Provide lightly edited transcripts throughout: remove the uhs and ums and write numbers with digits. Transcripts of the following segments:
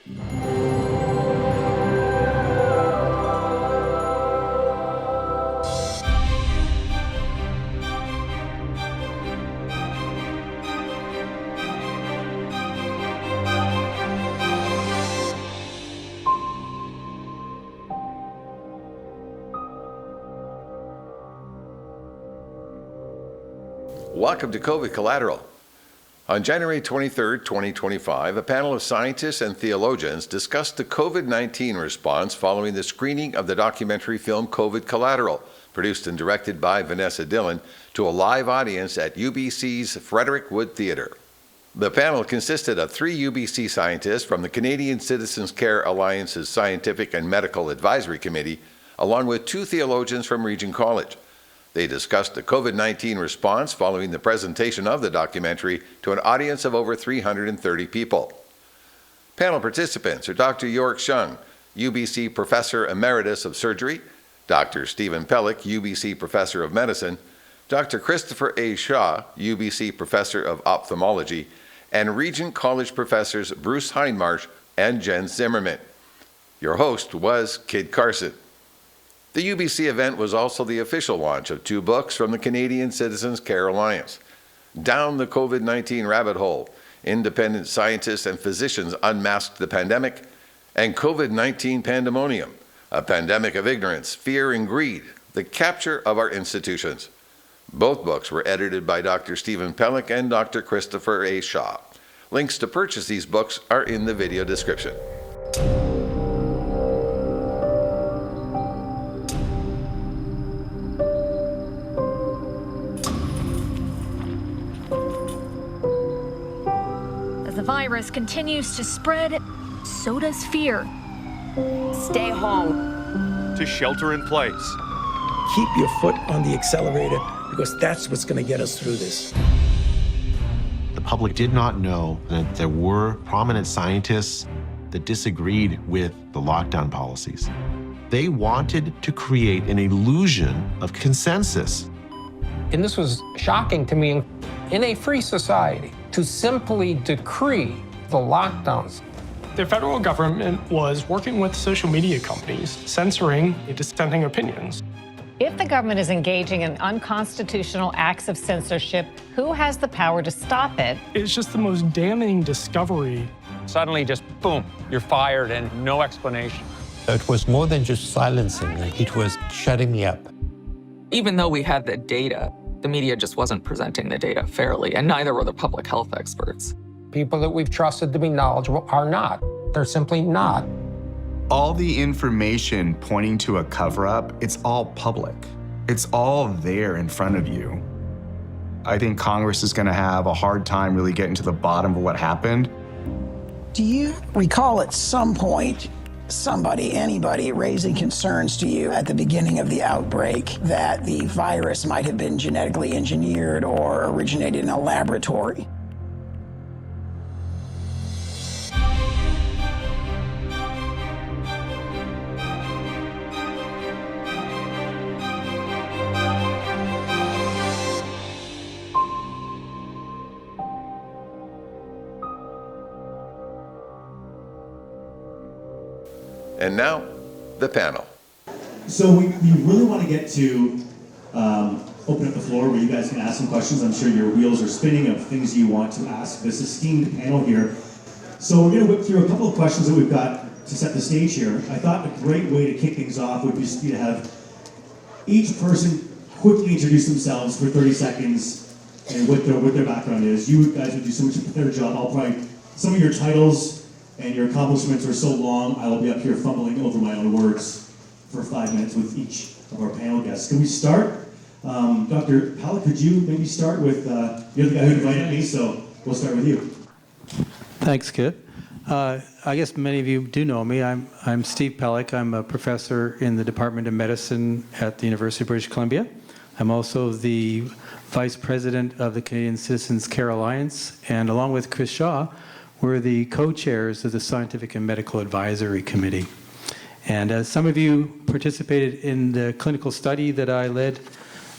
Welcome to COVID Collateral. On January 23, 2025, a panel of scientists and theologians discussed the COVID-19 response following the screening of the documentary film COVID Collateral, produced and directed by Vanessa Dylyn, to a live audience at UBC's Frederick Wood Theatre. The panel consisted of 3 UBC scientists from the Canadian Citizens Care Alliance's Scientific and Medical Advisory Committee, along with 2 theologians from Regent College. They discussed the COVID-19 response following the presentation of the documentary to an audience of over 330 people. Panel participants are Dr. York Shung, UBC Professor Emeritus of Surgery, Dr. Stephen Pelech, UBC Professor of Medicine, Dr. Christopher A. Shaw, UBC Professor of Ophthalmology, and Regent College Professors Bruce Hindmarsh and Jen Zimmerman. Your host was Kid Carson. The UBC event was also the official launch of 2 books from the Canadian Citizens Care Alliance. Down the COVID-19 Rabbit Hole, Independent Scientists and Physicians Unmasked the Pandemic, and COVID-19 Pandemonium, A Pandemic of Ignorance, Fear and Greed, The Capture of Our Institutions. Both books were edited by Dr. Stephen Pelech and Dr. Christopher A. Shaw. Links to purchase these books are in the video description. The virus continues to spread, so does fear. Stay home. To shelter in place. Keep your foot on the accelerator, because that's what's going to get us through this. The public did not know that there were prominent scientists that disagreed with the lockdown policies. They wanted to create an illusion of consensus. And this was shocking to me. In a free society, to simply decree the lockdowns. The federal government was working with social media companies, censoring dissenting opinions. If the government is engaging in unconstitutional acts of censorship, who has the power to stop it? It's just the most damning discovery. Suddenly, just boom, you're fired and no explanation. It was more than just silencing, it was shutting me up. Even though we had the data, the media just wasn't presenting the data fairly, and neither were the public health experts. People that we've trusted to be knowledgeable are not. They're simply not. All the information pointing to a cover-up, it's all public. It's all there in front of you. I think Congress is going to have a hard time really getting to the bottom of what happened. Do you recall at some point anybody raising concerns to you at the beginning of the outbreak that the virus might have been genetically engineered or originated in a laboratory? And now, the panel. So we really want to get to open up the floor where you guys can ask some questions. I'm sure your wheels are spinning of things you want to ask this esteemed panel here. So we're going to whip through a couple of questions that we've got to set the stage here. I thought a great way to kick things off would just be to have each person quickly introduce themselves for 30 seconds and what their background is. You guys would do so much better job. I'll probably, some of your titles and your accomplishments are so long, I will be up here fumbling over my own words for 5 minutes with each of our panel guests. Can we start? Dr. Pelech, could you maybe start with, you're the guy who invited me, so we'll start with you. Thanks, Kit. I guess many of you do know me. I'm Steve Pelech. I'm a professor in the Department of Medicine at the University of British Columbia. I'm also the Vice President of the Canadian Citizens Care Alliance, and along with Chris Shaw, we're the co-chairs of the Scientific and Medical Advisory Committee. And as some of you participated in the clinical study that I led,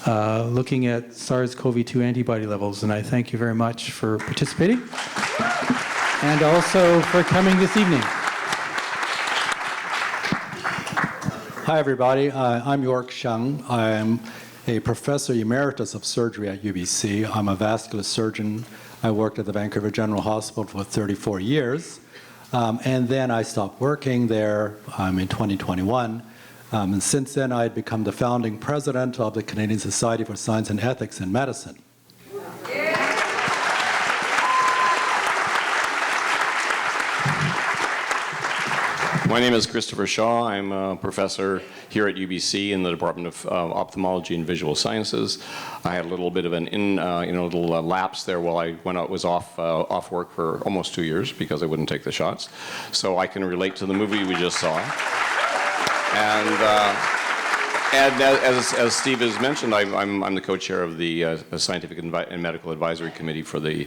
looking at SARS-CoV-2 antibody levels, and I thank you very much for participating, and also for coming this evening. Hi, everybody. I'm York Sheng. I'm a professor emeritus of surgery at UBC. I'm a vascular surgeon. I worked at the Vancouver General Hospital for 34 years. And then I stopped working there in 2021. And since then, I'd become the founding president of the Canadian Society for Science and Ethics in Medicine. My name is Christopher Shaw. I'm a professor here at UBC in the Department of Ophthalmology and Visual Sciences. I had a little bit of an lapse there while I was off work for almost 2 years because I wouldn't take the shots. So I can relate to the movie we just saw. And as Steve has mentioned, I'm the co-chair of the Scientific and Medical Advisory Committee for the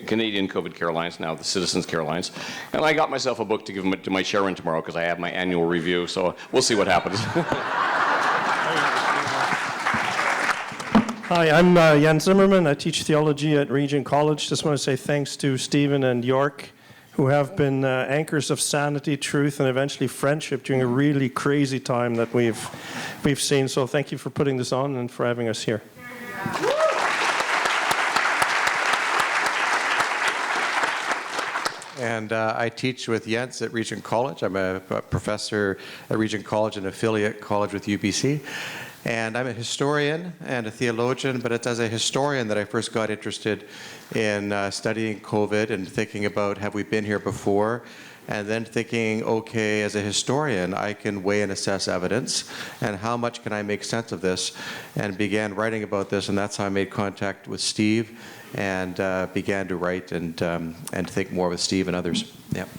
Canadian COVID Care Alliance, now the Citizens Care Alliance. And I got myself a book to give to my chairman tomorrow because I have my annual review. So we'll see what happens. Hi, I'm Jan Zimmerman. I teach theology at Regent College. Just want to say thanks to Stephen and York, who have been anchors of sanity, truth, and eventually friendship during a really crazy time that we've seen. So thank you for putting this on and for having us here. And I teach with Jens at Regent College. I'm a professor at Regent College, an affiliate college with UBC. And I'm a historian and a theologian, but it's as a historian that I first got interested in studying COVID and thinking about, have we been here before? And then thinking, okay, as a historian, I can weigh and assess evidence, and how much can I make sense of this? And began writing about this, and that's how I made contact with Steve and began to write and think more with Steve and others. Yep.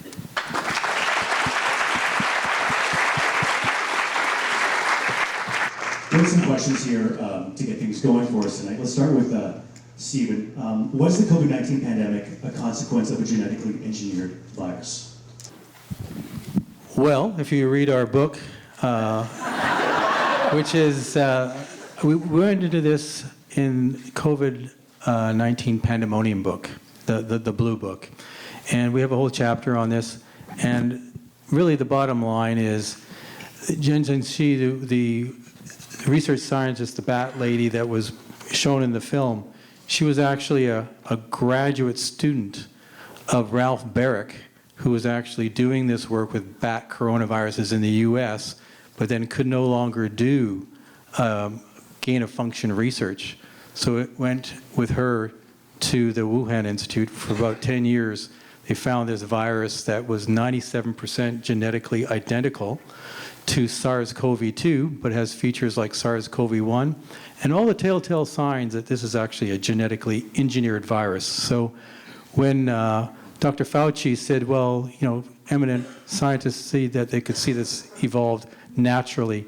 We have some questions here to get things going for us tonight. Let's start with Stephen. Was the COVID-19 pandemic a consequence of a genetically engineered virus? Well, if you read our book, which is, we went into this in COVID-19 Pandemonium book, the blue book. And we have a whole chapter on this. And really the bottom line is, Jen Zhengxi, the research scientist, the bat lady that was shown in the film, she was actually a graduate student of Ralph Barrick, who was actually doing this work with bat coronaviruses in the US, but then could no longer do gain-of-function research. So it went with her to the Wuhan Institute for about 10 years. They found this virus that was 97% genetically identical to SARS-CoV-2, but has features like SARS-CoV-1, and all the telltale signs that this is actually a genetically engineered virus. So when Dr. Fauci said, well, you know, eminent scientists see that they could see this evolved naturally,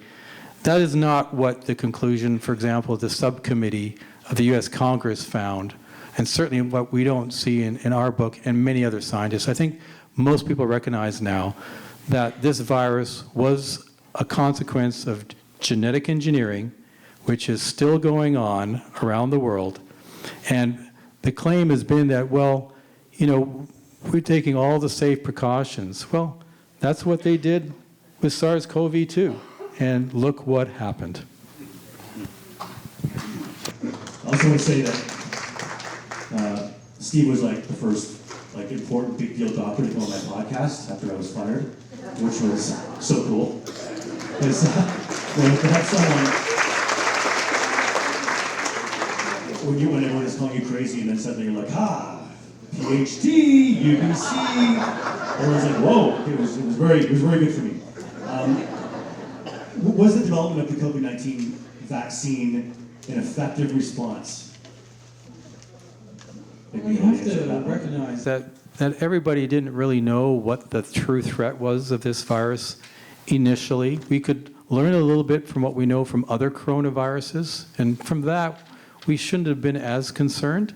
that is not what the conclusion, for example, the subcommittee of the US Congress found, and certainly what we don't see in our book and many other scientists. I think most people recognize now that this virus was a consequence of genetic engineering, which is still going on around the world. And the claim has been that, well, you know, we're taking all the safe precautions. Well, that's what they did with SARS-CoV-2. And look what happened. I also want to say that Steve was like the first important big deal doctor to come on my podcast after I was fired, which was so cool. Because when to have someone, when everyone is calling you crazy and then suddenly you're like, PhD, UBC, everyone's like, whoa, it was very good for me. Was the development of the COVID-19 vaccine an effective response? We have to recognize that everybody didn't really know what the true threat was of this virus initially. We could learn a little bit from what we know from other coronaviruses, and from that, we shouldn't have been as concerned,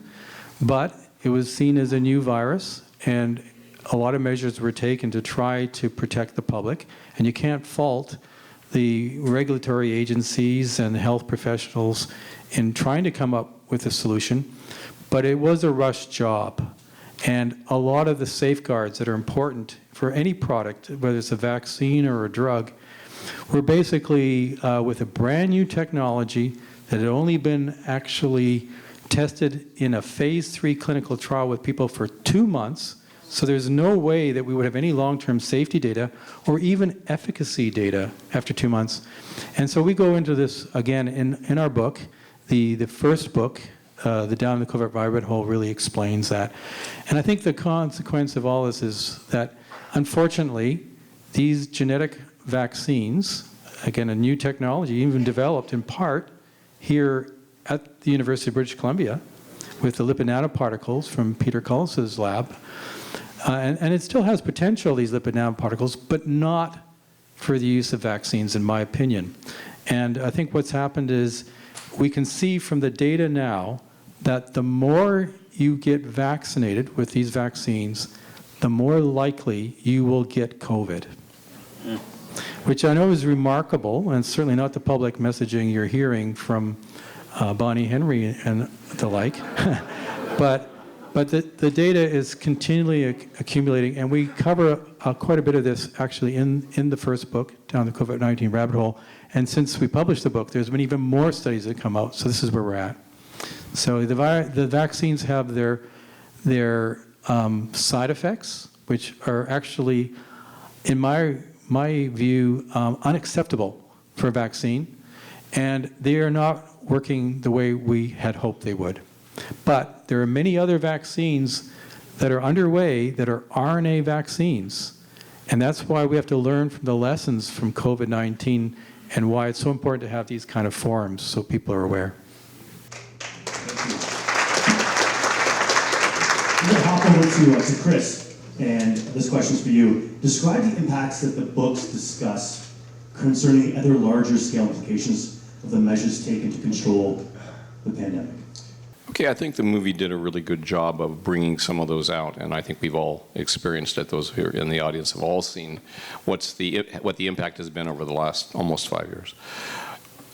but it was seen as a new virus, and a lot of measures were taken to try to protect the public, and you can't fault the regulatory agencies and health professionals in trying to come up with a solution, but it was a rush job. And a lot of the safeguards that are important for any product, whether it's a vaccine or a drug, were basically with a brand new technology that had only been actually tested in a phase 3 clinical trial with people for 2 months. So there's no way that we would have any long-term safety data or even efficacy data after 2 months. And so we go into this again in our book. The first book, the Down the COVID Rabbit Hole, really explains that. And I think the consequence of all this is that, unfortunately, these genetic vaccines, again, a new technology, even developed in part here at the University of British Columbia with the lipid nanoparticles from Peter Cullis's lab. And it still has potential, these lipid nanoparticles, but not for the use of vaccines, in my opinion. And I think what's happened is we can see from the data now that the more you get vaccinated with these vaccines, the more likely you will get COVID. Which I know is remarkable, and certainly not the public messaging you're hearing from Bonnie Henry and the like. but the data is continually accumulating, and we cover quite a bit of this actually in the first book, Down the COVID-19 Rabbit Hole. And since we published the book, there's been even more studies that come out, so this is where we're at. So the vaccines have their side effects, which are actually, in my view, unacceptable for a vaccine, and they are not working the way we had hoped they would. But there are many other vaccines that are underway that are RNA vaccines, and that's why we have to learn from the lessons from COVID-19 and why it's so important to have these kind of forums so people are aware. I'm going to hop over to Chris, and this question's for you. Describe the impacts that the books discuss concerning the other larger scale implications of the measures taken to control the pandemic. Okay, I think the movie did a really good job of bringing some of those out, and I think we've all experienced it. Those here in the audience have all seen what the impact has been over the last almost 5 years.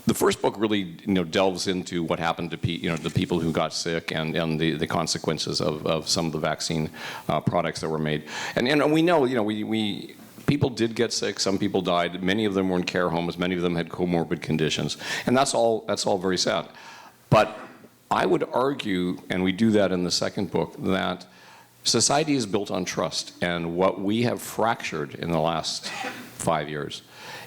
The first book really, delves into what happened to the people who got sick and the consequences of some of the vaccine products that were made. And we know, people did get sick. Some people died. Many of them were in care homes. Many of them had comorbid conditions, and that's all very sad. But I would argue, and we do that in the second book, that society is built on trust, and what we have fractured in the last 5 years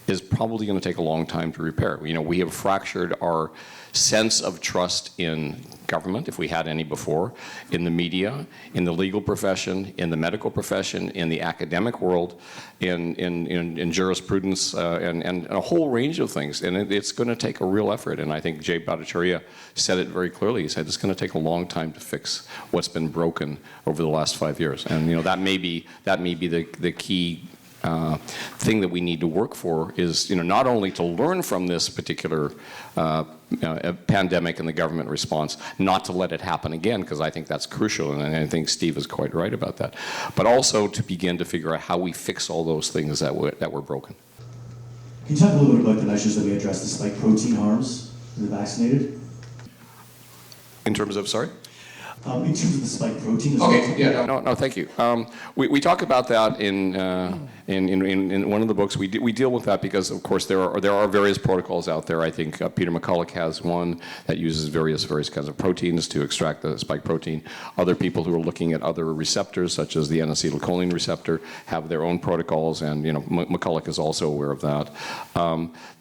is probably going to take a long time to repair. We have fractured our sense of trust in government, if we had any before, in the media, in the legal profession, in the medical profession, in the academic world, in jurisprudence, and a whole range of things. And it's going to take a real effort. And I think Jay Bhattacharya said it very clearly. He said it's going to take a long time to fix what's been broken over the last 5 years. And that may be the key thing that we need to work for is, not only to learn from this particular pandemic and the government response, not to let it happen again, because I think that's crucial, and I think Steve is quite right about that, but also to begin to figure out how we fix all those things that were broken. Can you talk a little bit about the measures that we address the spike protein harms in the vaccinated? In terms of, sorry? In terms of the spike protein. Okay, yeah, no, thank you. We talk about that in one of the books. We deal with that because, of course, there are various protocols out there. I think Peter McCulloch has one that uses various kinds of proteins to extract the spike protein. Other people who are looking at other receptors, such as the N-acetylcholine receptor, have their own protocols, and McCulloch is also aware of that.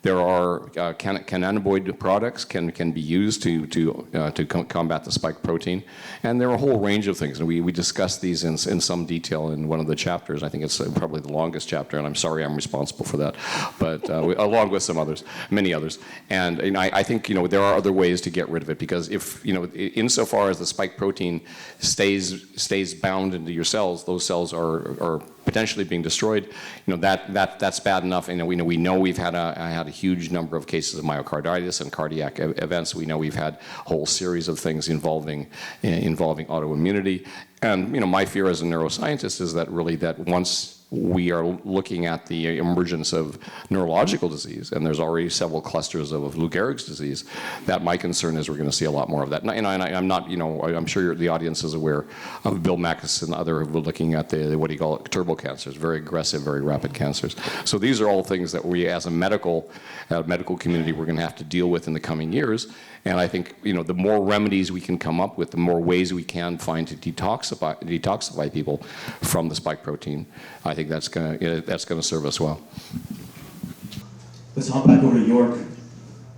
There are cannabinoid products can be used to combat the spike protein. And there are a whole range of things, and we discuss these in some detail in one of the chapters. I think it's probably the longest chapter, and I'm sorry I'm responsible for that, but along with some others, many others. And I think there are other ways to get rid of it, because if insofar as the spike protein stays bound into your cells, those cells are potentially being destroyed. That's bad enough. And we know we've had a huge number of cases of myocarditis and cardiac events. We know we've had a whole series of things involving autoimmunity. And my fear as a neuroscientist is that really that once we are looking at the emergence of neurological disease, and there's already several clusters of Lou Gehrig's disease, that my concern is we're going to see a lot more of that. And I'm not, I'm sure the audience is aware of Bill Mackis and other who are looking at the, what do you call it, turbo cancers, very aggressive, very rapid cancers. So these are all things that we as a medical community, we're going to have to deal with in the coming years. And I think, the more remedies we can come up with, the more ways we can find to detoxify people from the spike protein, I think that's going to serve us well. Let's hop back over to York.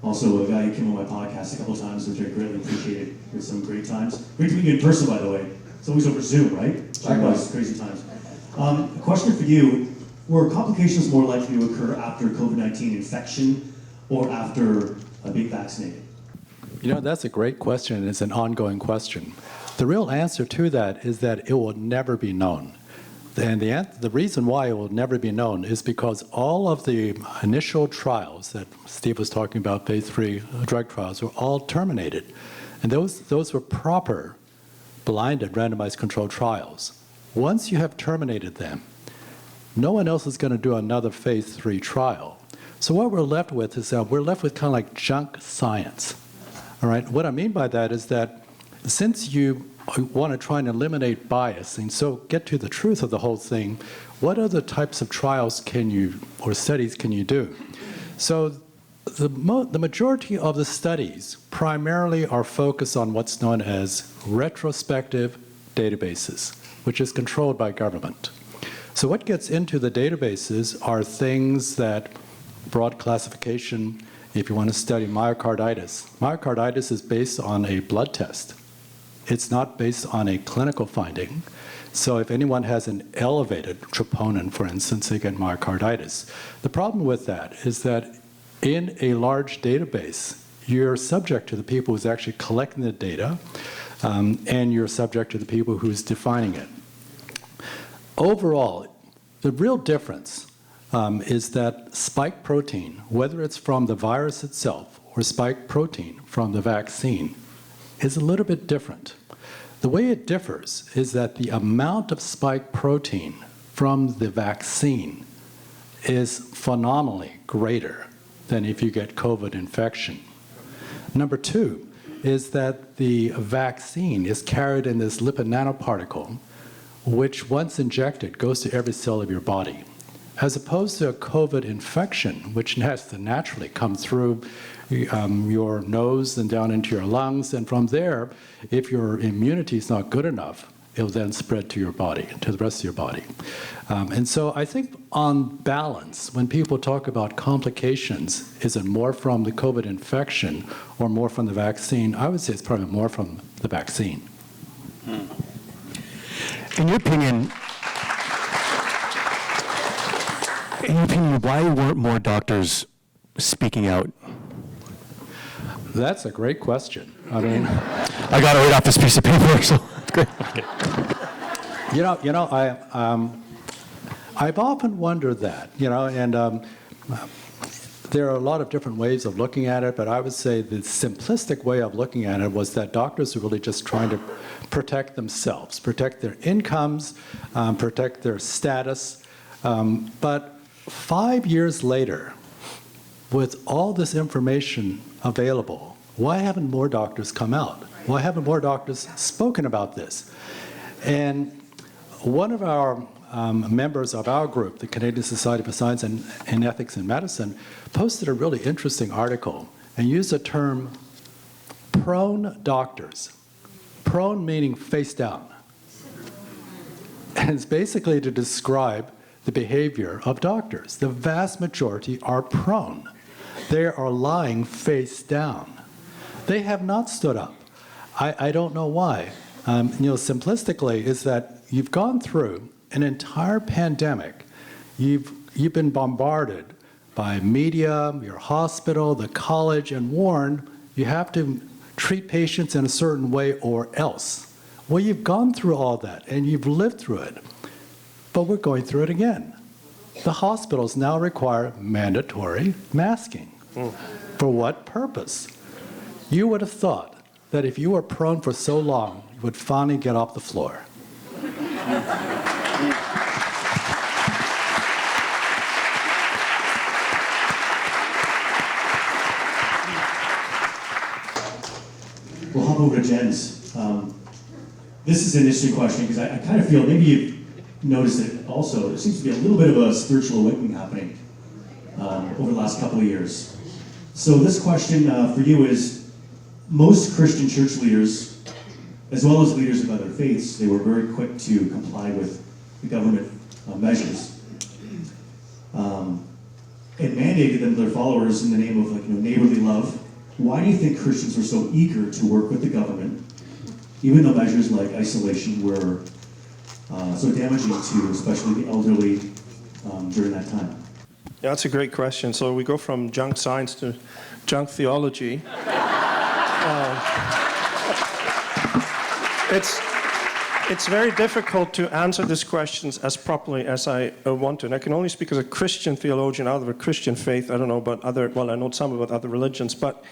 Also, a guy who came on my podcast a couple of times, which I greatly appreciated. We had some great times. Great to meet you in person, by the way. It's always over Zoom, right? Likewise, crazy times. A question for you. Were complications more likely to occur after COVID-19 infection or after being vaccinated? That's a great question, and it's an ongoing question. The real answer to that is that it will never be known. And the reason why it will never be known is because all of the initial trials that Steve was talking about, phase 3 drug trials, were all terminated. And those were proper, blinded, randomized controlled trials. Once you have terminated them, no one else is going to do another phase 3 trial. So what we're left with is we're left with kind of like junk science. All right. What I mean by that is that since you want to try and eliminate bias and so get to the truth of the whole thing, what other types of trials or studies can you do? So the majority of the studies primarily are focused on what's known as retrospective databases, which is controlled by government. So what gets into the databases are things that broad classification. If you want to study myocarditis, myocarditis is based on a blood test. It's not based on a clinical finding. So if anyone has an elevated troponin, for instance, they get myocarditis. The problem with that is that in a large database, you're subject to the people who's actually collecting the data, and you're subject to the people who's defining it. Overall, the real difference is that spike protein, whether it's from the virus itself or spike protein from the vaccine, is a little bit different. The way it differs is that the amount of spike protein from the vaccine is phenomenally greater than if you get COVID infection. Number two is that the vaccine is carried in this lipid nanoparticle, which once injected goes to every cell of your body. As opposed to a COVID infection, which has to naturally come through your nose and down into your lungs, and from there, if your immunity is not good enough, it'll then spread to your body, to the rest of your body. And so I think on balance, when people talk about complications, is it more from the COVID infection or more from the vaccine? I would say it's probably more from the vaccine. In your opinion, why weren't more doctors speaking out? That's a great question. I mean, I got it right off this piece of paper, so it's great. I've often wondered that, and there are a lot of different ways of looking at it, but I would say the simplistic way of looking at it was that doctors are really just trying to protect themselves, protect their incomes, protect their status. But 5 years later, with all this information available, why haven't more doctors come out? Why haven't more doctors spoken about this? And one of our members of our group, the Canadian Society for Science and Ethics in Medicine, posted a really interesting article and used the term prone doctors. Prone meaning face down. And it's basically to describe the behavior of doctors. The vast majority are prone. They are lying face down. They have not stood up. I don't know why. Simplistically is that you've gone through an entire pandemic. You've been bombarded by media, your hospital, the college, and warned you have to treat patients in a certain way or else. Well, you've gone through all that and you've lived through it, but we're going through it again. The hospitals now require mandatory masking. For what purpose? You would have thought that if you were prone for so long, you would finally get off the floor. We'll hop over to Jen's. This is an interesting question because I kind of feel, maybe you've noticed it also, there seems to be a little bit of a spiritual awakening happening over the last couple of years. So this question for you is, most Christian church leaders, as well as leaders of other faiths, they were very quick to comply with the government measures and mandated them to their followers in the name of neighborly love. Why do you think Christians were so eager to work with the government, even though measures like isolation were so damaging to especially the elderly during that time? Yeah, that's a great question. So we go from junk science to junk theology. It's very difficult to answer these questions as properly as I want to. And I can only speak as a Christian theologian out of a Christian faith. I don't know about other, well, I know some about other religions, but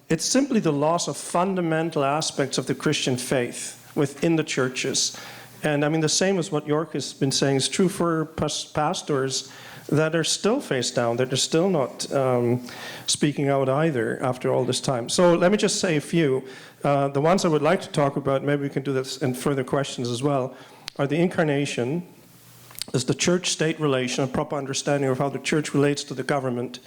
it's simply the loss of fundamental aspects of the Christian faith within the churches. And I mean, the same as what York has been saying is true for pastors that are still face down, that are still not speaking out either after all this time. So let me just say a few. The ones I would like to talk about, maybe we can do this in further questions as well, are the incarnation, is the church-state relation, a proper understanding of how the church relates to the government,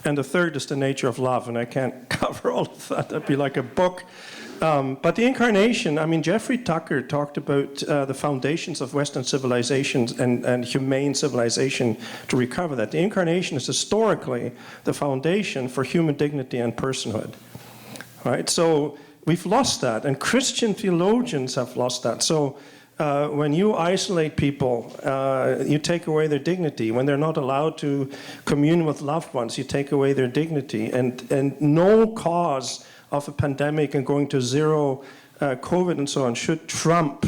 and the third is the nature of love, and I can't cover all of that, that'd be like a book. But the incarnation, I mean, Jeffrey Tucker talked about the foundations of Western civilizations and humane civilization to recover that. The incarnation is historically the foundation for human dignity and personhood, right? So we've lost that, and Christian theologians have lost that. So when you isolate people, you take away their dignity. When they're not allowed to commune with loved ones, you take away their dignity. And no cause of a pandemic and going to zero COVID and so on should trump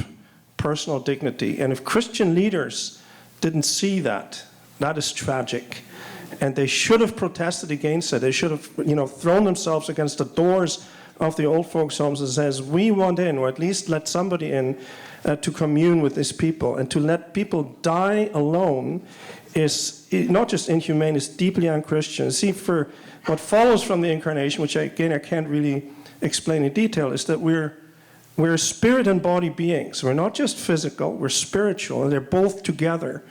personal dignity. And if Christian leaders didn't see that, that is tragic. And they should have protested against it. They should have, thrown themselves against the doors of the old folks' homes and says, we want in, or at least let somebody in to commune with these people. And to let people die alone is not just inhumane, it's deeply unchristian. See, for what follows from the incarnation, which I can't really explain in detail, is that we're spirit and body beings. We're not just physical, we're spiritual, and they're both together.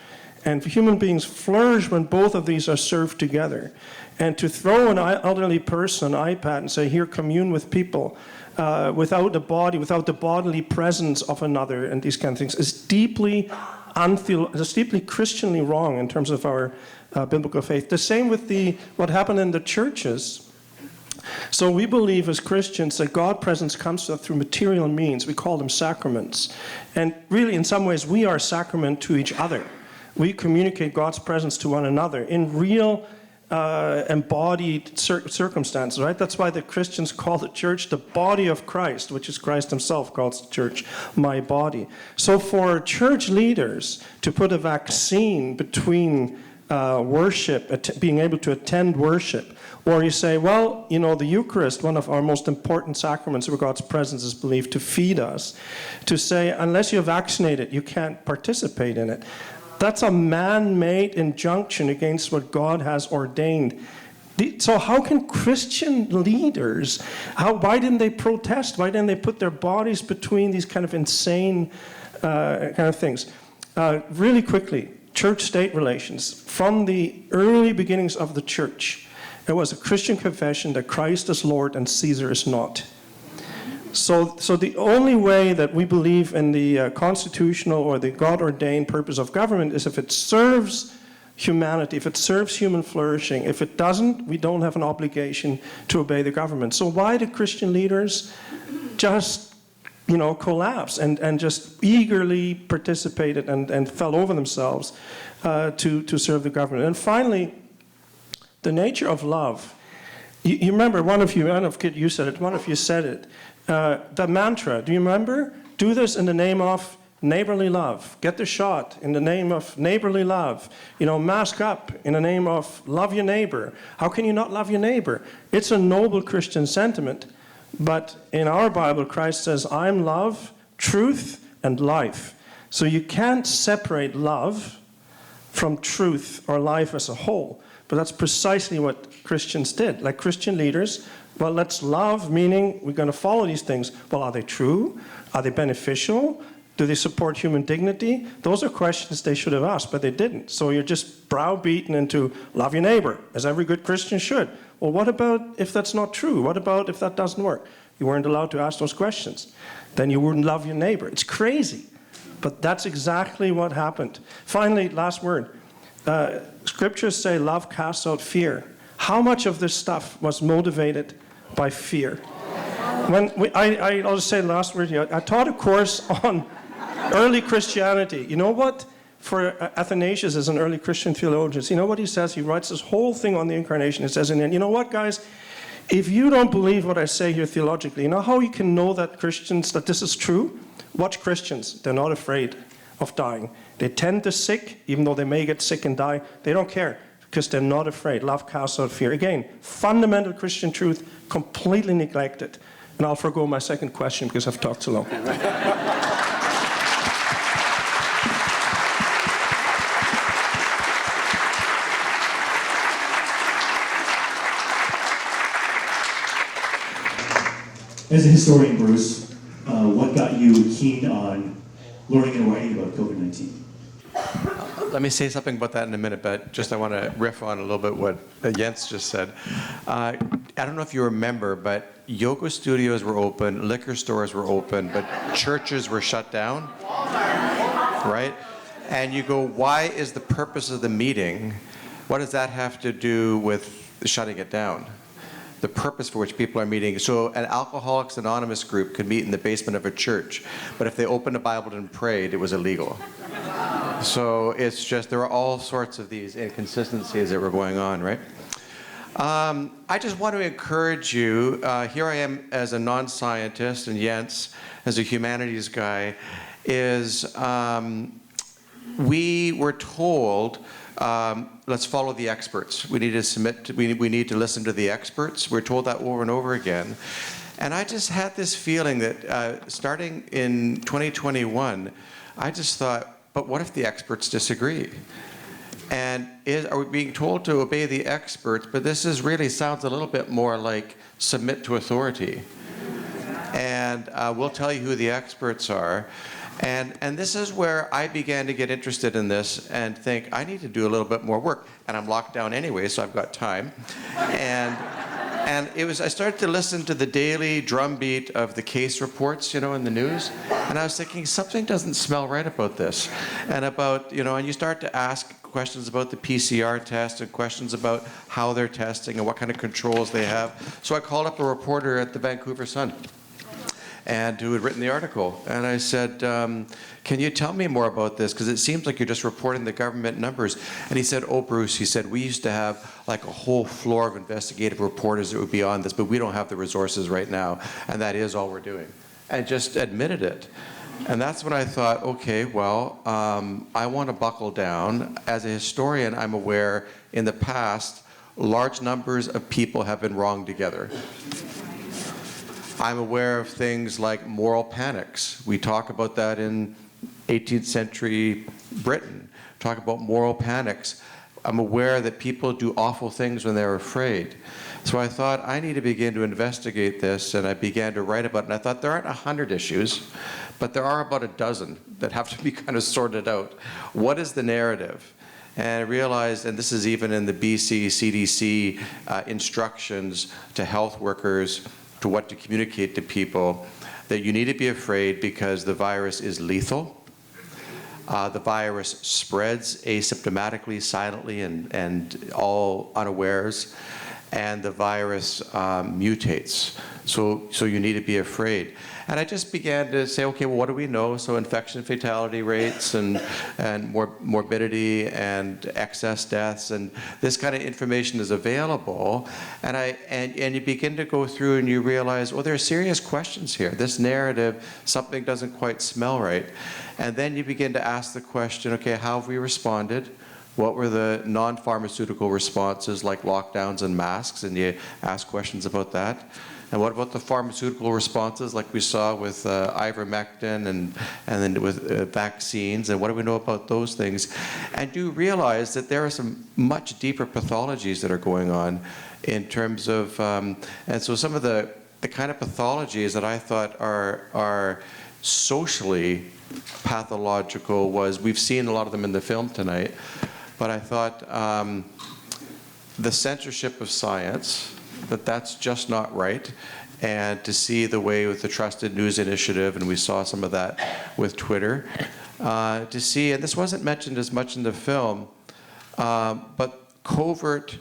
And human beings flourish when both of these are served together. And to throw an elderly person an iPad and say, here, commune with people, without the body, without the bodily presence of another, and these kind of things, is deeply Christianly wrong in terms of our biblical faith. The same with what happened in the churches. So we believe as Christians that God's presence comes to us through material means. We call them sacraments. And really, in some ways, we are a sacrament to each other. We communicate God's presence to one another in real embodied circumstances, right? That's why the Christians call the church the body of Christ, which is Christ himself calls the church my body. So for church leaders to put a vaccine between worship, being able to attend worship, or you say, well, the Eucharist, one of our most important sacraments where God's presence is believed to feed us, to say, unless you're vaccinated, you can't participate in it. That's a man-made injunction against what God has ordained. So how can Christian leaders, why didn't they protest? Why didn't they put their bodies between these kind of insane kind of things? Really quickly, church-state relations. From the early beginnings of the church, it was a Christian confession that Christ is Lord and Caesar is not. So the only way that we believe in the constitutional or the God-ordained purpose of government is if it serves humanity, if it serves human flourishing. If it doesn't, we don't have an obligation to obey the government. So why do Christian leaders just, collapse and just eagerly participated and fell over themselves to serve the government? And finally, the nature of love. You remember, one of you, I don't know if Kit, you said it, one of you said it. The mantra, do you remember? Do this in the name of neighborly love. Get the shot in the name of neighborly love. Mask up in the name of love your neighbor. How can you not love your neighbor? It's a noble Christian sentiment, but in our Bible, Christ says, I'm love, truth, and life. So you can't separate love from truth or life as a whole. But that's precisely what Christians did. Like Christian leaders, well, let's love, meaning we're going to follow these things. Well, are they true? Are they beneficial? Do they support human dignity? Those are questions they should have asked, but they didn't. So you're just browbeaten into love your neighbor, as every good Christian should. Well, what about if that's not true? What about if that doesn't work? You weren't allowed to ask those questions. Then you wouldn't love your neighbor. It's crazy. But that's exactly what happened. Finally, last word. Scriptures say love casts out fear. How much of this stuff was motivated by fear? I'll just say the last word here. I taught a course on early Christianity. You know what? For Athanasius is an early Christian theologian. You know what he says? He writes this whole thing on the incarnation. It says in the end, you know what, guys? If you don't believe what I say here theologically, you know how you can know that Christians, that this is true? Watch Christians. They're not afraid of dying. They tend to sick, even though they may get sick and die. They don't care because they're not afraid. Love casts out fear. Again, fundamental Christian truth, completely neglected. And I'll forgo my second question because I've talked too long. As a historian, Bruce, what got you keen on learning and writing about COVID-19? Let me say something about that in a minute, but just I want to riff on a little bit what Jens just said. I don't know if you remember, but yoga studios were open, liquor stores were open, but churches were shut down, right? And you go, why is the purpose of the meeting, what does that have to do with shutting it down? The purpose for which people are meeting. So an Alcoholics Anonymous group could meet in the basement of a church, but if they opened a Bible and prayed, it was illegal. So it's just, there are all sorts of these inconsistencies that were going on, right? I just want to encourage you, here I am as a non-scientist and Jens as a humanities guy, is we were told, let's follow the experts. We need to submit, we need to listen to the experts. We're told that over and over again. And I just had this feeling that starting in 2021, I just thought, but what if the experts disagree? And are we being told to obey the experts? But this is really sounds a little bit more like submit to authority. And we'll tell you who the experts are. And this is where I began to get interested in this and think, I need to do a little bit more work. And I'm locked down anyway, so I've got time. And it was, I started to listen to the daily drumbeat of the case reports, you know, in the news. And I was thinking, something doesn't smell right about this. And about, you know, and you start to ask questions about the PCR test and questions about how they're testing and what kind of controls they have. So I called up a reporter at the Vancouver Sun, and who had written the article. And I said, can you tell me more about this? Because it seems like you're just reporting the government numbers. And he said, oh, Bruce, he said, we used to have like a whole floor of investigative reporters that would be on this, but we don't have the resources right now. And that is all we're doing. And just admitted it. And that's when I thought, okay, well, I want to buckle down. As a historian, I'm aware in the past, large numbers of people have been wronged together. I'm aware of things like moral panics. We talk about that in 18th century Britain. Talk about moral panics. I'm aware that people do awful things when they're afraid. So I thought, I need to begin to investigate this, and I began to write about it. And I thought, there aren't 100 issues, but there are about a dozen that have to be kind of sorted out. What is the narrative? And I realized, and this is even in the BC CDC instructions to health workers, to what to communicate to people, that you need to be afraid because the virus is lethal. The virus spreads asymptomatically, silently, and all unawares. And the virus mutates. So you need to be afraid. And I just began to say, okay, well, what do we know? So infection fatality rates and morbidity and excess deaths, and this kind of information is available. And you begin to go through and you realize, well, there are serious questions here. This narrative, something doesn't quite smell right. And then you begin to ask the question, okay, how have we responded? What were the non-pharmaceutical responses like lockdowns and masks? And you ask questions about that. And what about the pharmaceutical responses like we saw with ivermectin and then with vaccines? And what do we know about those things? And do realize that there are some much deeper pathologies that are going on in terms of, and so some of the kind of pathologies that I thought are socially pathological was, we've seen a lot of them in the film tonight, but I thought the censorship of science, that's just not right. And to see the way with the Trusted News Initiative, and we saw some of that with Twitter, to see, and this wasn't mentioned as much in the film, but covert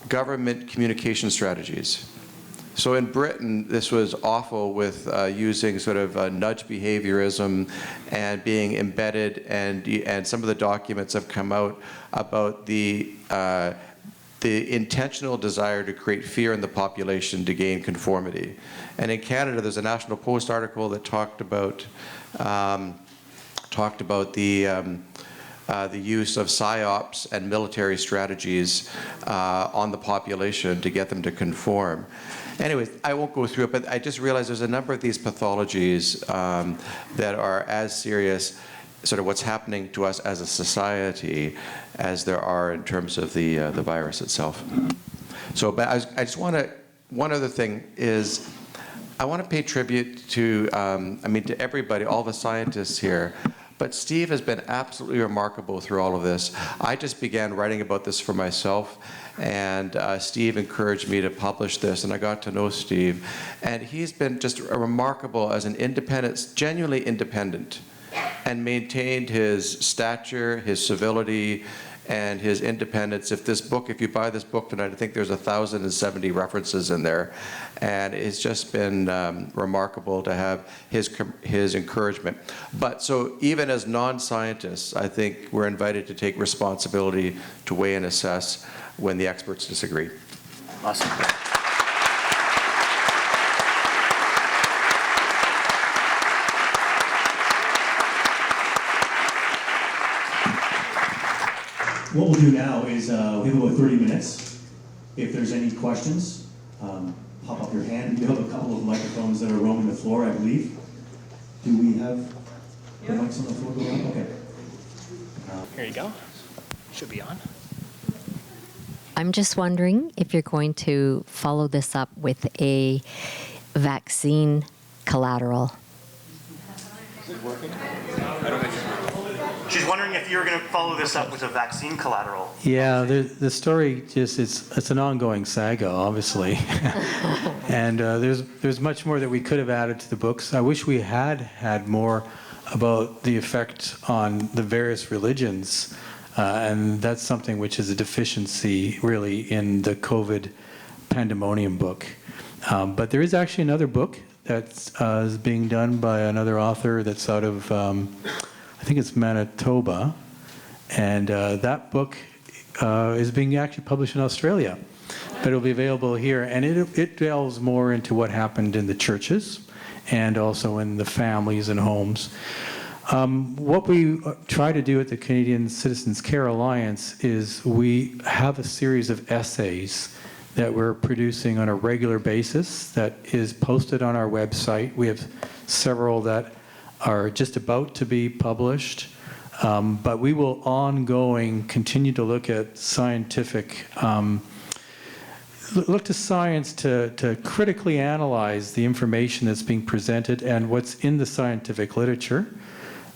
government communication strategies. So in Britain, this was awful with using sort of nudge behaviorism and being embedded, and some of the documents have come out about the intentional desire to create fear in the population to gain conformity. And in Canada, there's a National Post article that talked about the use of psyops and military strategies on the population to get them to conform. Anyways, I won't go through it, but I just realized there's a number of these pathologies that are as serious, sort of what's happening to us as a society, as there are in terms of the virus itself. So, but I just want to, one other thing is, I want to pay tribute to, to everybody, all the scientists here. But Steve has been absolutely remarkable through all of this. I just began writing about this for myself, and Steve encouraged me to publish this, and I got to know Steve. And he's been just remarkable as an independent, genuinely independent, and maintained his stature, his civility, and his independence. If you buy this book tonight, I think there's 1,070 references in there. And it's just been remarkable to have his encouragement. But so even as non-scientists, I think we're invited to take responsibility to weigh and assess when the experts disagree. Awesome. What we'll do now is we have about 30 minutes. If there's any questions, pop up your hand. We have a couple of microphones that are roaming the floor, I believe. Do we have the mics on the floor going on? Okay. Here you go. Should be on. I'm just wondering if you're going to follow this up with a vaccine collateral. Is it working? I don't know. She's wondering if you're going to follow this up with a vaccine collateral. Yeah, the story just, it's an ongoing saga, obviously. And there's much more that we could have added to the books. I wish we had more about the effect on the various religions. And that's something which is a deficiency, really, in the COVID pandemonium book. But there is actually another book that's is being done by another author that's out of, I think it's Manitoba. And that book is being actually published in Australia. But it'll be available here. And it delves more into what happened in the churches and also in the families and homes. What we try to do at the Canadian Citizens Care Alliance is we have a series of essays that we're producing on a regular basis that is posted on our website. We have several that are just about to be published, but we will ongoing continue to look at scientific, look to science to critically analyze the information that's being presented and what's in the scientific literature,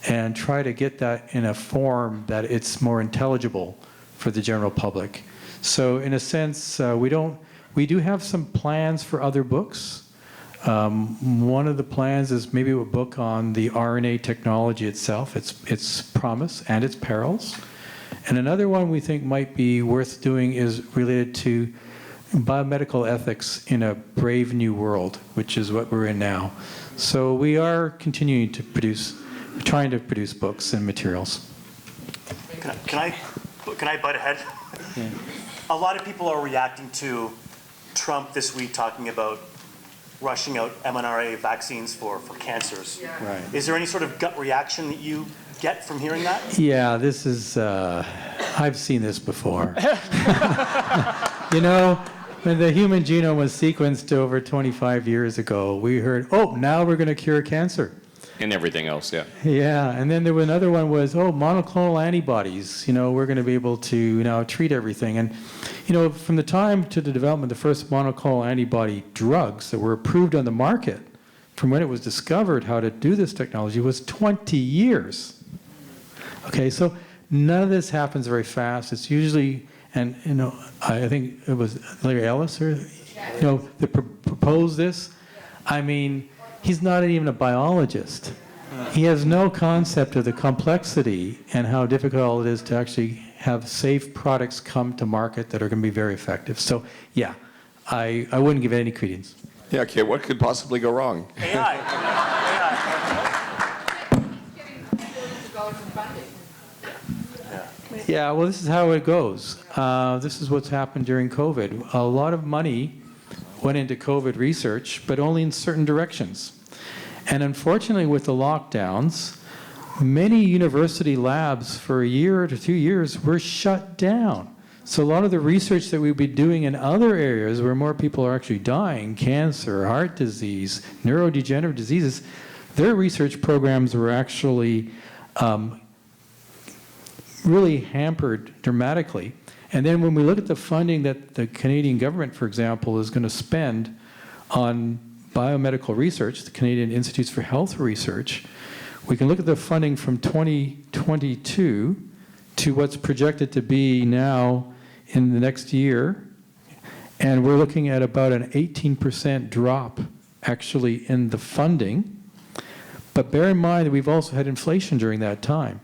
and try to get that in a form that it's more intelligible for the general public. So in a sense, we do have some plans for other books. One of the plans is maybe a book on the RNA technology itself, its promise and its perils. And another one we think might be worth doing is related to biomedical ethics in a brave new world, which is what we're in now. So we are continuing to trying to produce books and materials. Can I butt ahead? Yeah. A lot of people are reacting to Trump this week talking about rushing out mRNA vaccines for cancers. Right. Is there any sort of gut reaction that you get from hearing that? Yeah, this is, I've seen this before. You know, when the human genome was sequenced over 25 years ago, we heard, oh, now we're going to cure cancer. And everything else, yeah. Yeah, and then there was another one was, oh, monoclonal antibodies. We're going to be able to now treat everything. And, from the time to the development of the first monoclonal antibody drugs that were approved on the market, from when it was discovered how to do this technology was 20 years. Okay, so none of this happens very fast. It's usually, and I think it was Larry Ellis, that proposed this. I mean, he's not even a biologist. He has no concept of the complexity and how difficult it is to actually have safe products come to market that are going to be very effective. So, yeah, I wouldn't give it any credence. Yeah, okay, what could possibly go wrong? AI. Yeah, well, this is how it goes. This is what's happened during COVID. A lot of money went into COVID research, but only in certain directions. And unfortunately, with the lockdowns, many university labs for a year to 2 years were shut down. So a lot of the research that we'd be doing in other areas where more people are actually dying, cancer, heart disease, neurodegenerative diseases, their research programs were actually really hampered dramatically. And then when we look at the funding that the Canadian government, for example, is going to spend on biomedical research, the Canadian Institutes for Health Research, we can look at the funding from 2022 to what's projected to be now in the next year, and we're looking at about an 18% drop actually in the funding. But bear in mind that we've also had inflation during that time.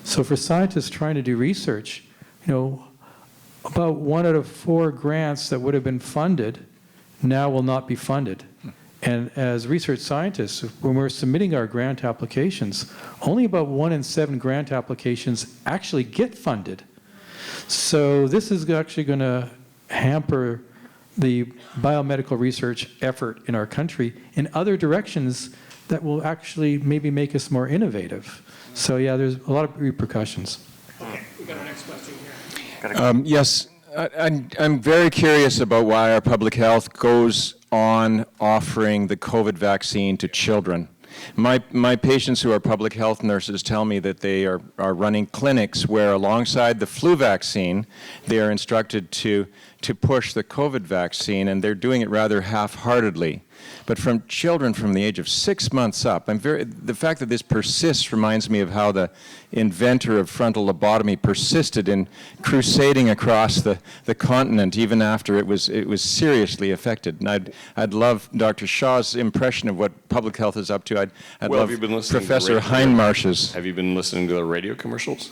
So for scientists trying to do research, about 1 out of 4 grants that would have been funded now will not be funded. And as research scientists, when we're submitting our grant applications, only about 1 in 7 grant applications actually get funded. So this is actually going to hamper the biomedical research effort in our country in other directions that will actually maybe make us more innovative. So yeah, there's a lot of repercussions. Okay, we got our next question here. Yes, I'm very curious about why our public health goes on offering the COVID vaccine to children. My patients who are public health nurses tell me that they are running clinics where alongside the flu vaccine, they are instructed to push the COVID vaccine, and they're doing it rather half-heartedly. But from children from the age of 6 months up, the fact that this persists reminds me of how the inventor of frontal lobotomy persisted in crusading across the continent even after it was seriously affected. And I'd love Dr. Shaw's impression of what public health is up to. I'd love Professor Hindmarsh's. Have you been listening to the radio commercials?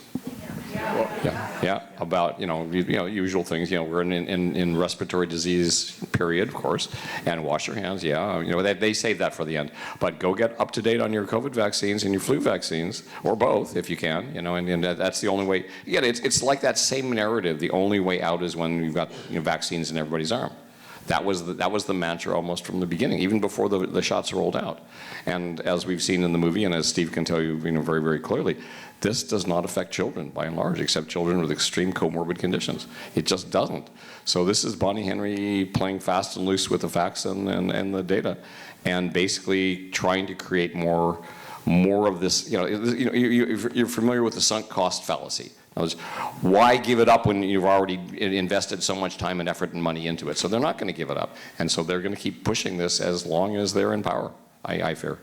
Yeah, about usual things. We're in respiratory disease period, of course, and wash your hands. Yeah, they save that for the end. But go get up to date on your COVID vaccines and your flu vaccines, or both if you can. And that's the only way. Yeah, it's like that same narrative. The only way out is when you've got vaccines in everybody's arm. That was the mantra almost from the beginning, even before the shots rolled out. And as we've seen in the movie, and as Steve can tell you, very, very clearly, this does not affect children by and large, except children with extreme comorbid conditions. It just doesn't. So this is Bonnie Henry playing fast and loose with the facts and the data, and basically trying to create more of this. You're familiar with the sunk cost fallacy. Why give it up when you've already invested so much time and effort and money into it? So they're not going to give it up. And so they're going to keep pushing this as long as they're in power, I fear.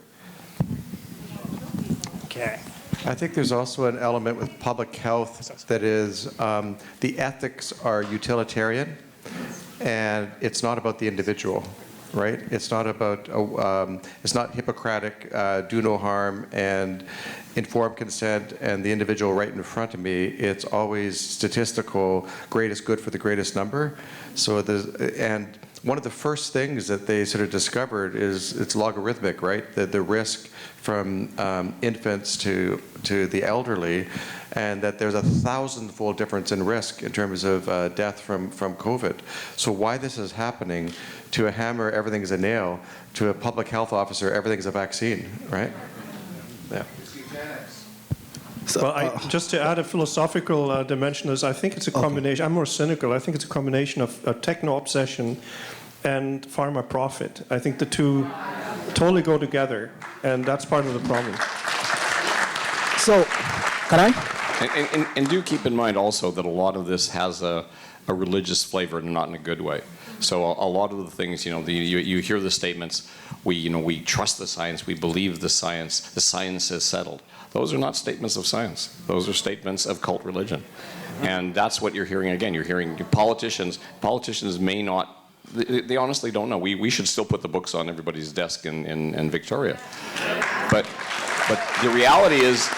Okay. I think there's also an element with public health that is the ethics are utilitarian, and it's not about the individual, right? It's not about, it's not Hippocratic, do no harm, and informed consent, and the individual right in front of me. It's always statistical, greatest good for the greatest number. So and one of the first things that they sort of discovered is it's logarithmic, right? The risk from infants to the elderly, and that there's a 1,000-fold difference in risk in terms of death from COVID. So why this is happening, to a hammer, everything's a nail, to a public health officer, everything's a vaccine, right? Yeah. Well, just to add a philosophical dimension, is I think it's a combination. I'm more cynical. I think it's a combination of techno-obsession and pharma profit. I think the two totally go together, and that's part of the problem. So, can I? And do keep in mind also that a lot of this has a religious flavor, and not in a good way. So a lot of the things, you hear the statements, we trust the science, we believe the science is settled. Those are not statements of science. Those are statements of cult religion. And that's what you're hearing again. You're hearing politicians may not, they honestly don't know. We should still put the books on everybody's desk in Victoria. But the reality is,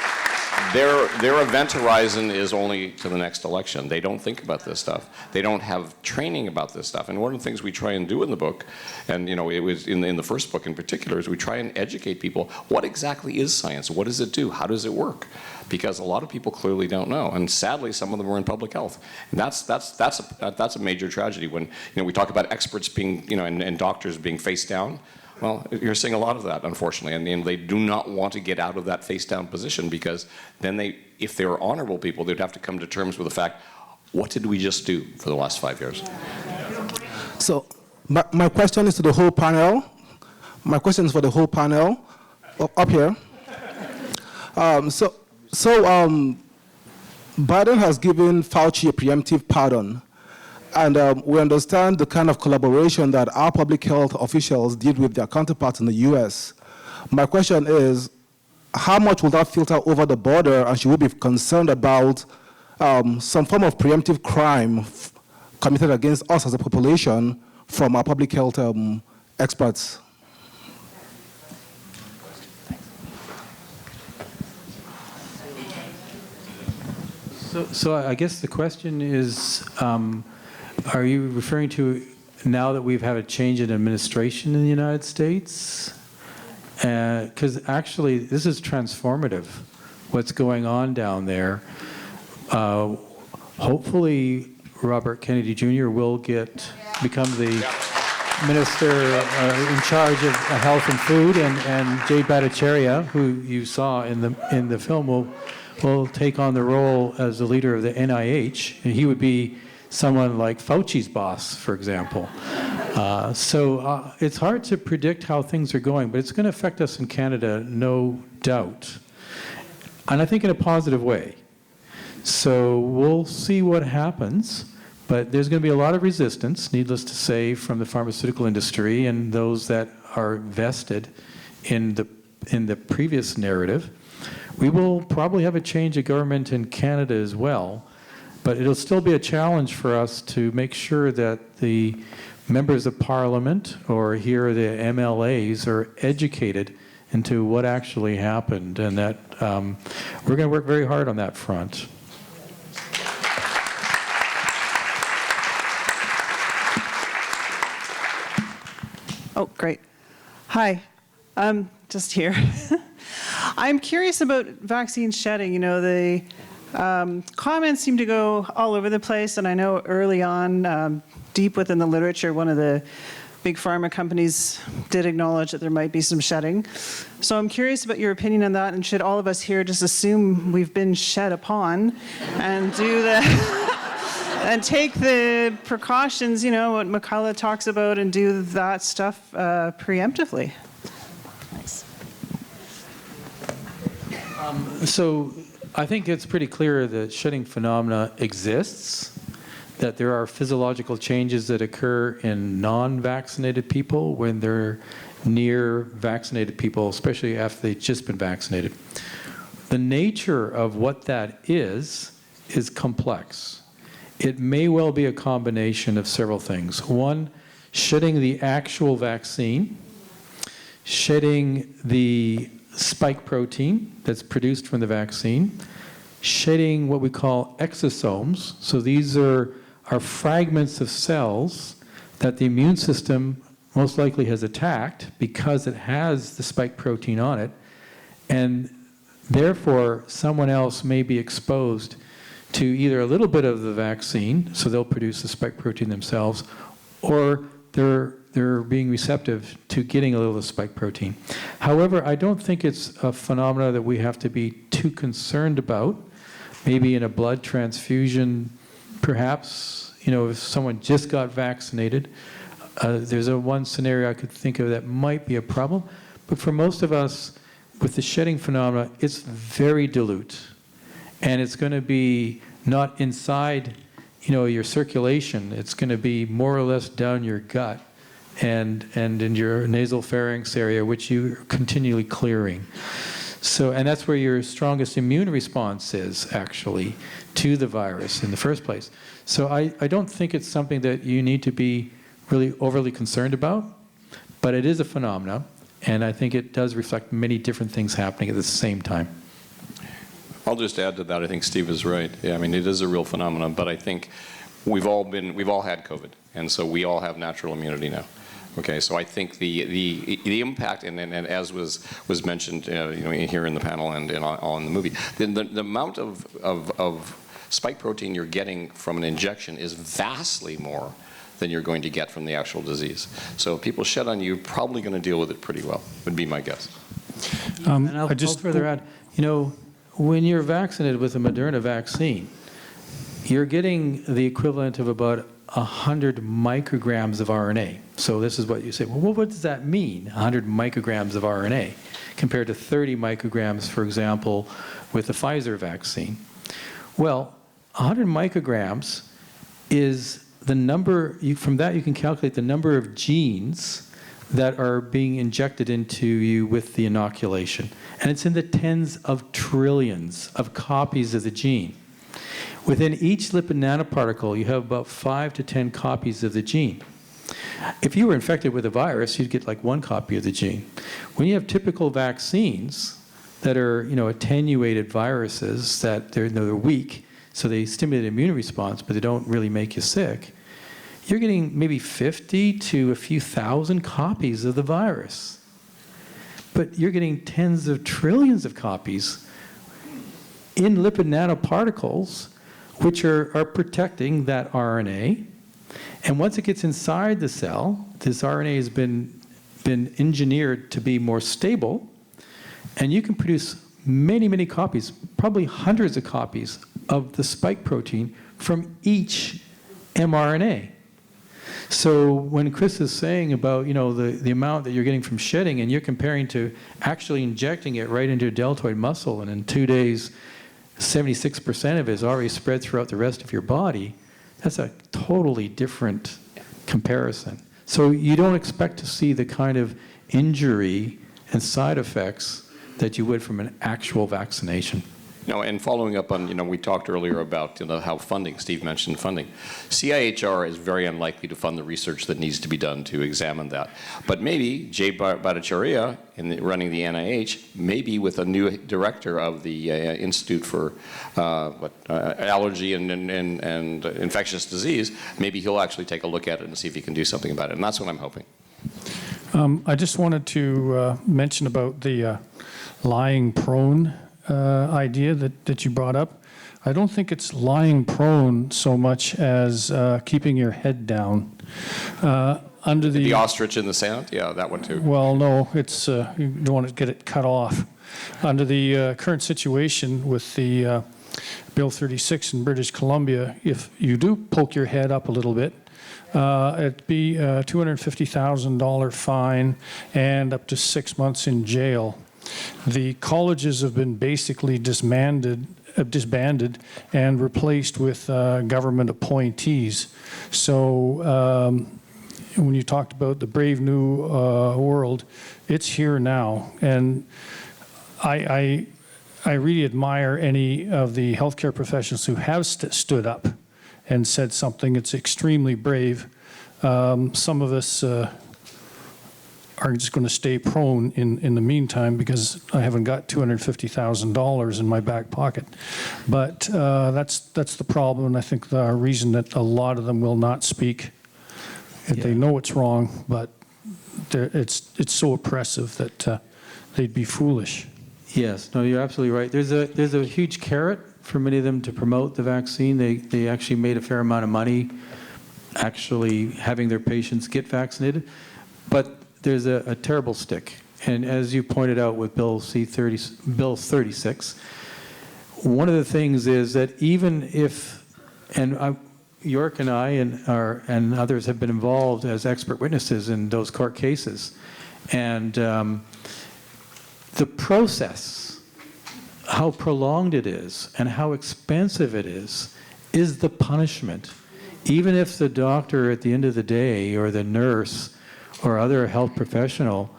their event horizon is only to the next election. They don't think about this stuff. They don't have training about this stuff. And one of the things we try and do in the book, and it was in the first book in particular, is we try and educate people. What exactly is science? What does it do? How does it work? Because a lot of people clearly don't know. And sadly, some of them are in public health. And that's a major tragedy when we talk about experts being, and doctors being face down. Well, you're seeing a lot of that, unfortunately, and they do not want to get out of that face-down position, because then if they were honorable people, they'd have to come to terms with the fact, what did we just do for the last 5 years? So, my question is to the whole panel. My question is for the whole panel up here. Biden has given Fauci a preemptive pardon. And we understand the kind of collaboration that our public health officials did with their counterparts in the US. My question is, how much will that filter over the border, and should we be concerned about some form of preemptive crime committed against us as a population from our public health experts? So I guess the question is, are you referring to now that we've had a change in administration in the United States? Because actually, this is transformative, what's going on down there. Hopefully, Robert Kennedy Jr. will become the minister in charge of health and food, and Jay Bhattacharya, who you saw in the film, will take on the role as the leader of the NIH, and he would be someone like Fauci's boss, for example. So it's hard to predict how things are going, but it's going to affect us in Canada, no doubt. And I think in a positive way. So we'll see what happens, but there's going to be a lot of resistance, needless to say, from the pharmaceutical industry and those that are vested in the previous narrative. We will probably have a change of government in Canada as well. But it'll still be a challenge for us to make sure that the members of parliament, or here the MLAs, are educated into what actually happened, and that we're going to work very hard on that front. Oh, great. Hi, I'm just here. I'm curious about vaccine shedding. The comments seem to go all over the place, and I know early on, deep within the literature, one of the big pharma companies did acknowledge that there might be some shedding. So I'm curious about your opinion on that, and should all of us here just assume we've been shed upon and do the and take the precautions, what Michaela talks about, and do that stuff preemptively? So I think it's pretty clear that shedding phenomena exists, that there are physiological changes that occur in non-vaccinated people when they're near vaccinated people, especially after they've just been vaccinated. The nature of what that is complex. It may well be a combination of several things. One, shedding the actual vaccine, shedding the spike protein that's produced from the vaccine, shedding what we call exosomes. So these are fragments of cells that the immune system most likely has attacked because it has the spike protein on it, and therefore someone else may be exposed to either a little bit of the vaccine, so they'll produce the spike protein themselves, or they're being receptive to getting a little of the spike protein. However, I don't think it's a phenomena that we have to be too concerned about. Maybe in a blood transfusion, perhaps, if someone just got vaccinated, there's one scenario I could think of that might be a problem. But for most of us, with the shedding phenomena, it's very dilute. And it's going to be not inside, your circulation. It's going to be more or less down your gut and in your nasal pharynx area, which you're continually clearing. So, and that's where your strongest immune response is, actually, to the virus in the first place. So I don't think it's something that you need to be really overly concerned about, but it is a phenomenon, and I think it does reflect many different things happening at the same time. I'll just add to that. I think Steve is right. Yeah, I mean, it is a real phenomenon, but I think we've all had COVID, and so we all have natural immunity now. Okay, so I think the impact, and as was mentioned, here in the panel and on the movie, the amount of spike protein you're getting from an injection is vastly more than you're going to get from the actual disease. So if people shed on you, you're probably going to deal with it pretty well, would be my guess. And I'll further add, when you're vaccinated with a Moderna vaccine, you're getting the equivalent of about 100 micrograms of RNA. So this is what you say, well, what does that mean, 100 micrograms of RNA, compared to 30 micrograms, for example, with the Pfizer vaccine? Well, 100 micrograms is the number, from that you can calculate the number of genes that are being injected into you with the inoculation. And it's in the tens of trillions of copies of the gene. Within each lipid nanoparticle, you have about 5 to 10 copies of the gene. If you were infected with a virus, you'd get like 1 copy of the gene. When you have typical vaccines that are, attenuated viruses, that they're weak, so they stimulate immune response, but they don't really make you sick, you're getting maybe 50 to a few thousand copies of the virus. But you're getting tens of trillions of copies in lipid nanoparticles, which are protecting that RNA. And once it gets inside the cell, this RNA has been engineered to be more stable, and you can produce many, many copies, probably hundreds of copies of the spike protein from each mRNA. So when Chris is saying about, the amount that you're getting from shedding, and you're comparing to actually injecting it right into your deltoid muscle, and in 2 days, 76% of it is already spread throughout the rest of your body, that's a totally different comparison. So you don't expect to see the kind of injury and side effects that you would from an actual vaccination. And following up on, we talked earlier about how funding, Steve mentioned funding. CIHR is very unlikely to fund the research that needs to be done to examine that. But maybe Jay Bhattacharya, running the NIH, maybe with a new director of the Institute for Allergy and Infectious Disease, maybe he'll actually take a look at it and see if he can do something about it. And that's what I'm hoping. I just wanted to mention about the lying prone idea that you brought up. I don't think it's lying prone so much as keeping your head down. Under the ostrich in the sand? Yeah, that one too. Well, no, it's you don't want to get it cut off. Under the current situation with the Bill 36 in British Columbia, if you do poke your head up a little bit, it'd be a $250,000 fine and up to 6 months in jail. The colleges have been basically disbanded and replaced with government appointees. So when you talked about the brave new world, it's here now. And I really admire any of the healthcare professionals who have stood up and said something. It's extremely brave. Some of us are just going to stay prone in the meantime because I haven't got $250,000 in my back pocket. But that's the problem, and I think the reason that a lot of them will not speak. They know it's wrong, but it's so oppressive that they'd be foolish. Yes, no, you're absolutely right. There's a huge carrot for many of them to promote the vaccine. They actually made a fair amount of money actually having their patients get vaccinated. But there's a terrible stick. And as you pointed out with Bill 36, one of the things is that even if, and York and I and others have been involved as expert witnesses in those court cases, and the process, how prolonged it is and how expensive it is the punishment. Even if the doctor at the end of the day, or the nurse or other health professional,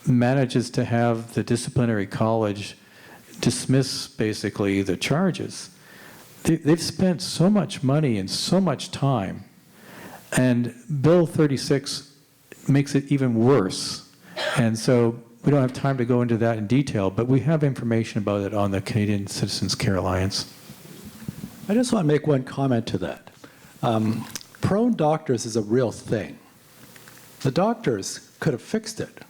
manages to have the disciplinary college dismiss basically the charges, they've spent so much money and so much time, and Bill 36 makes it even worse. And so we don't have time to go into that in detail, but we have information about it on the Canadian Citizens Care Alliance. I just want to make one comment to that. Prone doctors is a real thing. The doctors could have fixed it.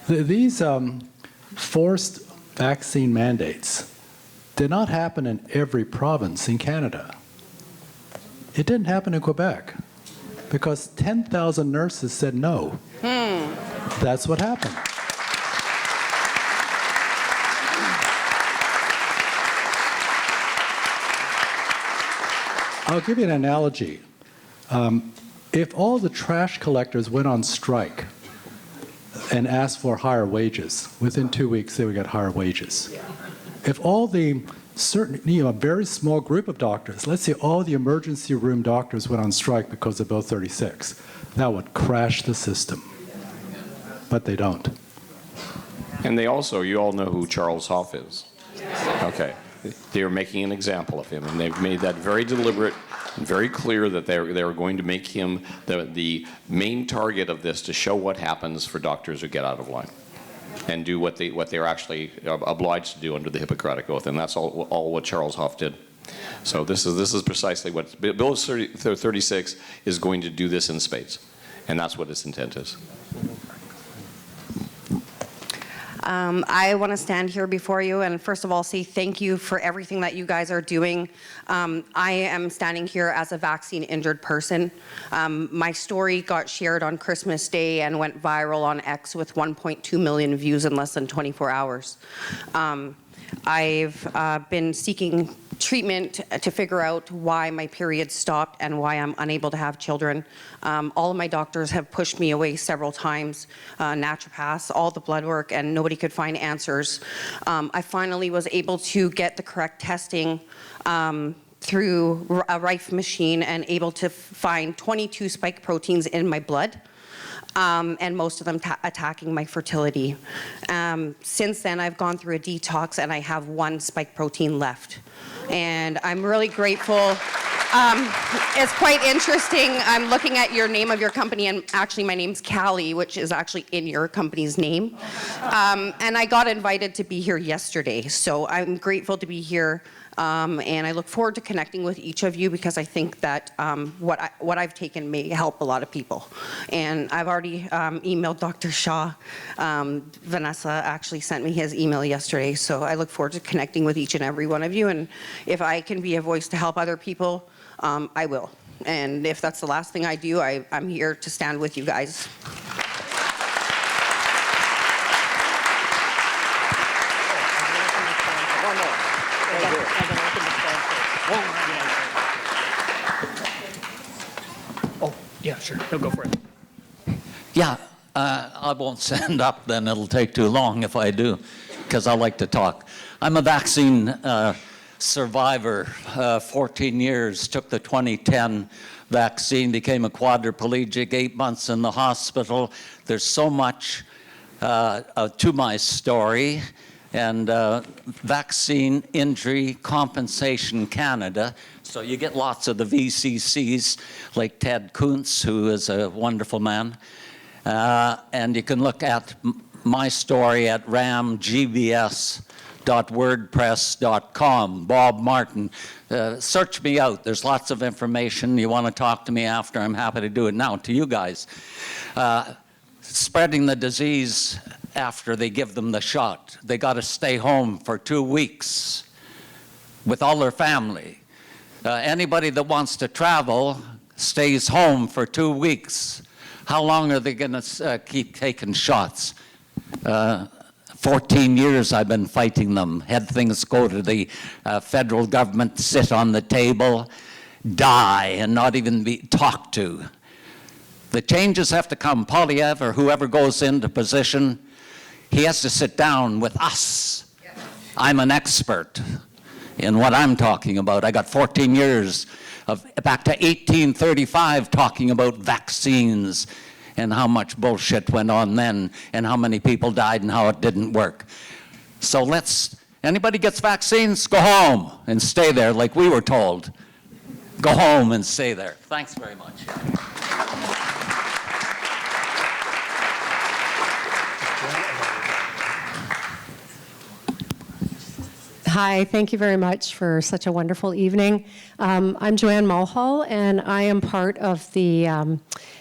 These forced vaccine mandates did not happen in every province in Canada. It didn't happen in Quebec because 10,000 nurses said no. That's what happened. I'll give you an analogy. If all the trash collectors went on strike and asked for higher wages, within 2 weeks they would get higher wages. If all the a very small group of doctors, let's say all the emergency room doctors went on strike because of Bill 36, that would crash the system. But they don't. And they also, you all know who Charles Hoff is. Okay. They're making an example of him, and they've made that very deliberate and very clear that they're going to make him the main target of this, to show what happens for doctors who get out of line and do what they're actually obliged to do under the Hippocratic Oath, and that's all what Charles Hoff did. So this is precisely what Bill 36 is going to do, this in spades, and that's what its intent is. I want to stand here before you and first of all say thank you for everything that you guys are doing. I am standing here as a vaccine injured person. My story got shared on Christmas Day and went viral on X with 1.2 million views in less than 24 hours. I've been seeking treatment to figure out why my period stopped and why I'm unable to have children. All of my doctors have pushed me away several times, naturopaths, all the blood work, and nobody could find answers. I finally was able to get the correct testing through a Rife machine and able to find 22 spike proteins in my blood. And most of them attacking my fertility. Since then, I've gone through a detox and I have 1 spike protein left. And I'm really grateful. It's quite interesting. I'm looking at your name of your company, and actually my name's Callie, which is actually in your company's name. And I got invited to be here yesterday, so I'm grateful to be here. And I look forward to connecting with each of you because I think that what I've taken may help a lot of people. And I've already emailed Dr. Shaw. Vanessa actually sent me his email yesterday, so I look forward to connecting with each and every one of you. And if I can be a voice to help other people, I will. And if that's the last thing I do, I'm here to stand with you guys. Oh, yeah, sure. No, go for it. Yeah, I won't stand up then. It'll take too long if I do, because I like to talk. I'm a vaccine survivor. 14 years, took the 2010 vaccine, became a quadriplegic, 8 months in the hospital. There's so much to my story. And Vaccine Injury Compensation Canada. So you get lots of the VCCs, like Ted Kuntz, who is a wonderful man. And you can look at my story at ramgbs.wordpress.com. Bob Martin. Search me out. There's lots of information. You want to talk to me after, I'm happy to do it now. To you guys. Spreading the disease after they give them the shot. They got to stay home for 2 weeks with all their family. Anybody that wants to travel stays home for 2 4 How long are they going to keep taking shots? 14 years I've been fighting them. Had things go to the federal government, sit on the table, die, and not even be talked to. The changes have to come. Polyev or whoever goes into position, he has to sit down with us. I'm an expert in what I'm talking about. I got 14 years of back to 1835 talking about vaccines and how much bullshit went on then and how many people died and how it didn't work. So anybody gets vaccines, go home and stay there like we were told. Go home and stay there. Thanks very much. Hi, thank you very much for such a wonderful evening. I'm Joanne Mulhall, and I am part of the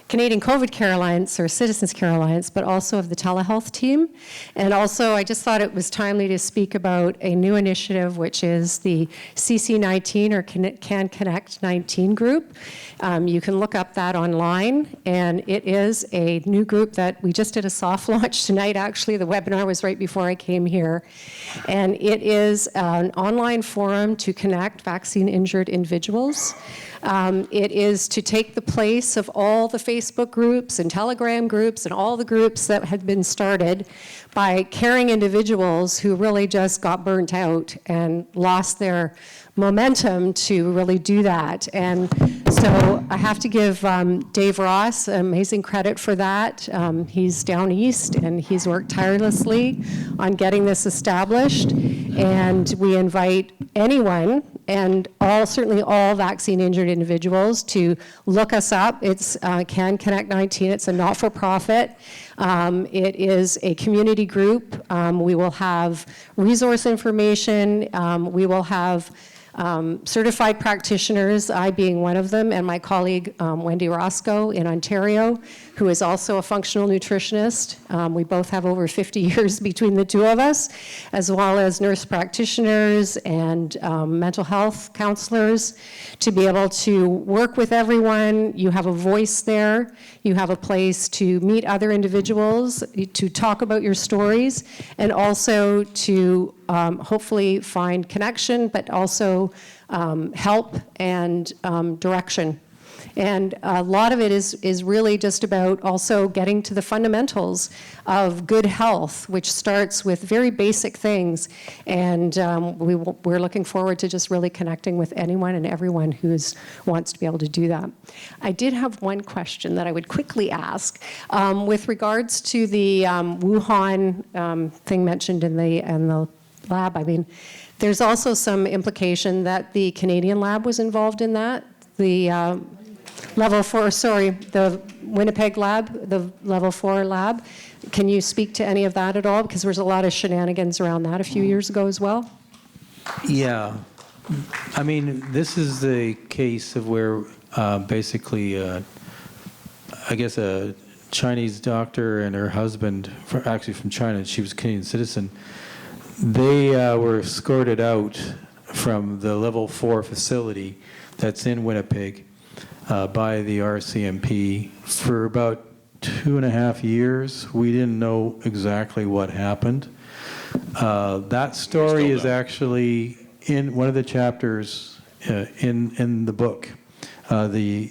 Canadian COVID Care Alliance, or Citizens Care Alliance, but also of the telehealth team. And also, I just thought it was timely to speak about a new initiative, which is the CC19, or Can Connect 19 group. You can look up that online, and it is a new group that we just did a soft launch tonight. Actually, the webinar was right before I came here. And it is an online forum to connect vaccine-injured individuals. It is to take the place of all the Facebook groups and Telegram groups and all the groups that had been started by caring individuals who really just got burnt out and lost their momentum to really do that. And so I have to give Dave Ross amazing credit for that. He's down east and he's worked tirelessly on getting this established. And we invite anyone and certainly all vaccine-injured individuals to look us up. It's Can Connect 19. It's a not-for-profit. It is a community group. We will have resource information. We will have certified practitioners, I being one of them, and my colleague Wendy Roscoe in Ontario, who is also a functional nutritionist. We both have over 50 years between the two of us, as well as nurse practitioners and mental health counselors, to be able to work with everyone. You have a voice there. You have a place to meet other individuals, to talk about your stories, and also to hopefully find connection, but also help and direction. And a lot of it is really just about also getting to the fundamentals of good health, which starts with very basic things. And we're looking forward to just really connecting with anyone and everyone who wants to be able to do that. I did have one question that I would quickly ask. With regards to the Wuhan thing mentioned in the lab, I mean, there's also some implication that the Canadian lab was involved in that. The the Winnipeg lab, the level 4 lab. Can you speak to any of that at all? Because there was a lot of shenanigans around that a few years ago as well. Yeah. I mean, this is the case of where basically, I guess a Chinese doctor and her husband, actually from China, she was a Canadian citizen, they were escorted out from the level 4 facility that's in Winnipeg by the RCMP for about 2.5 years. We didn't know exactly what happened. That story is actually in one of the chapters in the book, the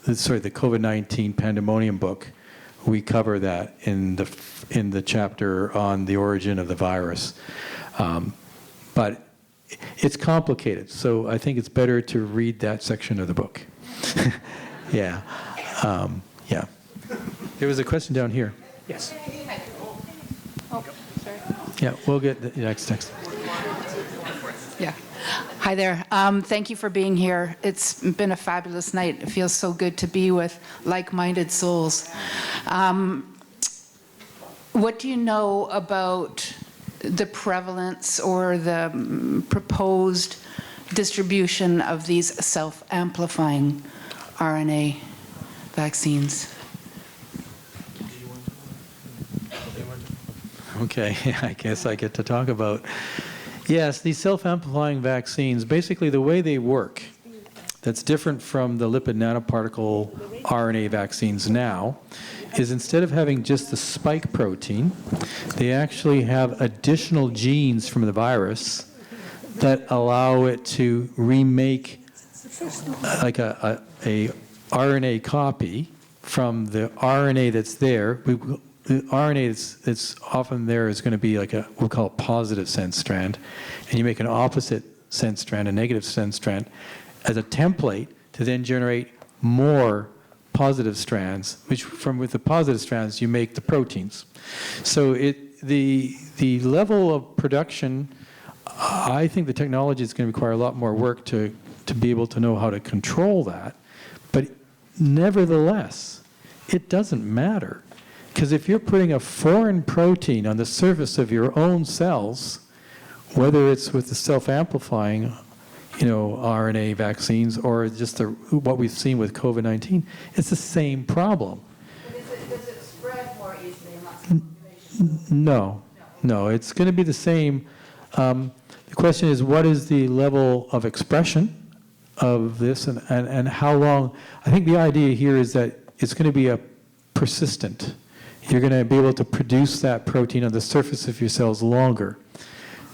COVID-19 pandemonium book. We cover that in the chapter on the origin of the virus. But it's complicated, so I think it's better to read that section of the book. Yeah. Yeah. There was a question down here. Yes. Oh, sorry. Yeah, we'll get the next text. Yeah. Hi there. Thank you for being here. It's been a fabulous night. It feels so good to be with like-minded souls. What do you know about the prevalence or the proposed distribution of these self-amplifying RNA vaccines? Okay, I guess I get to talk about. Yes, these self-amplifying vaccines, basically the way they work, that's different from the lipid nanoparticle RNA vaccines now, is instead of having just the spike protein, they actually have additional genes from the virus that allow it to remake like a RNA copy from the RNA that's there. The RNA that's often there is going to be like we'll call it positive sense strand, and you make an opposite sense strand, a negative sense strand, as a template to then generate more positive strands, which with the positive strands you make the proteins. So the level of production, I think the technology is going to require a lot more work to be able to know how to control that. But nevertheless, it doesn't matter. Because if you're putting a foreign protein on the surface of your own cells, whether it's with the self-amplifying RNA vaccines or just what we've seen with COVID-19, it's the same problem. But does it spread more easily in lots of populations? No, it's going to be the same. The question is, what is the level of expression of this and how long? I think the idea here is that it's going to be a persistent. You're going to be able to produce that protein on the surface of your cells longer.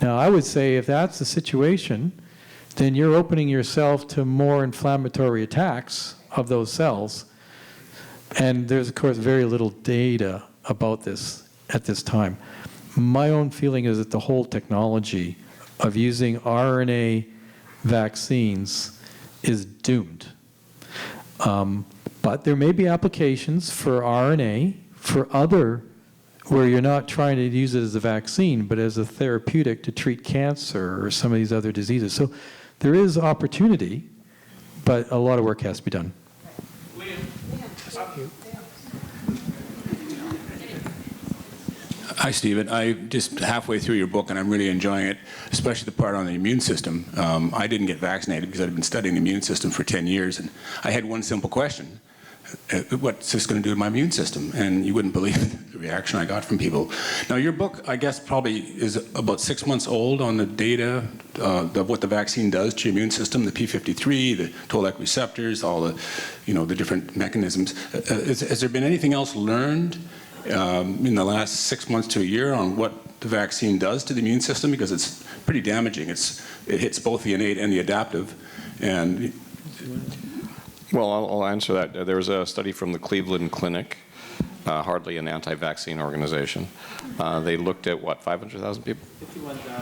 Now, I would say if that's the situation, then you're opening yourself to more inflammatory attacks of those cells. And there's, of course, very little data about this at this time. My own feeling is that the whole technology of using RNA vaccines is doomed. But there may be applications for RNA for where you're not trying to use it as a vaccine, but as a therapeutic to treat cancer or some of these other diseases. So there is opportunity, but a lot of work has to be done. Hi, Stephen. I'm just halfway through your book, and I'm really enjoying it, especially the part on the immune system. I didn't get vaccinated because I've been studying the immune system for 10 years, and I had one simple question. What's this going to do to my immune system? And you wouldn't believe the reaction I got from people. Now, your book, I guess, probably is about 6 months old on the data of what the vaccine does to your immune system, the P53, the toll-like receptors, all the, the different mechanisms. Has there been anything else learned in the last 6 months to a year on what the vaccine does to the immune system? Because it's pretty damaging. It hits both the innate and the adaptive. And well, I'll answer that. There was a study from the Cleveland Clinic, hardly an anti-vaccine organization. They looked at, 500,000 people?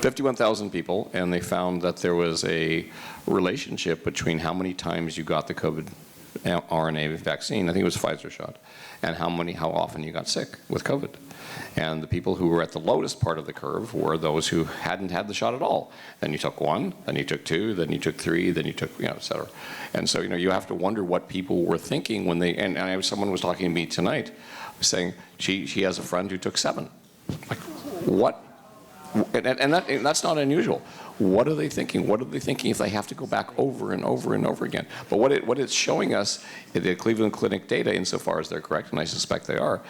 51,000 people, and they found that there was a relationship between how many times you got the COVID RNA vaccine, I think it was Pfizer shot, and how often you got sick with COVID. And the people who were at the lowest part of the curve were those who hadn't had the shot at all. Then you took one, then you took two, then you took three, then you took, et cetera. And so, you have to wonder what people were thinking when they, and someone was talking to me tonight, saying she has a friend who took 7. Like, what? And that's not unusual. What are they thinking? What are they thinking if they have to go back over and over and over again? But what it's showing us, the Cleveland Clinic data, insofar as they're correct, and I suspect they are,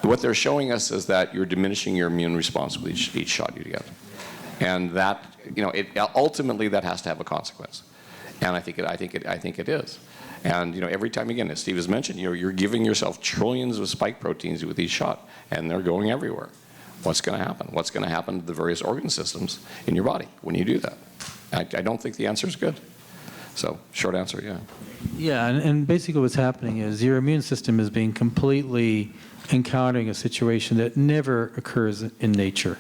what they're showing us is that you're diminishing your immune response with each shot you get. And that, ultimately that has to have a consequence. And I think it is. And every time, again, as Steve has mentioned, you're giving yourself trillions of spike proteins with each shot, and they're going everywhere. What's going to happen? What's going to happen to the various organ systems in your body when you do that? I don't think the answer is good. So, short answer, yeah. Yeah, and basically what's happening is your immune system is being completely encountering a situation that never occurs in nature.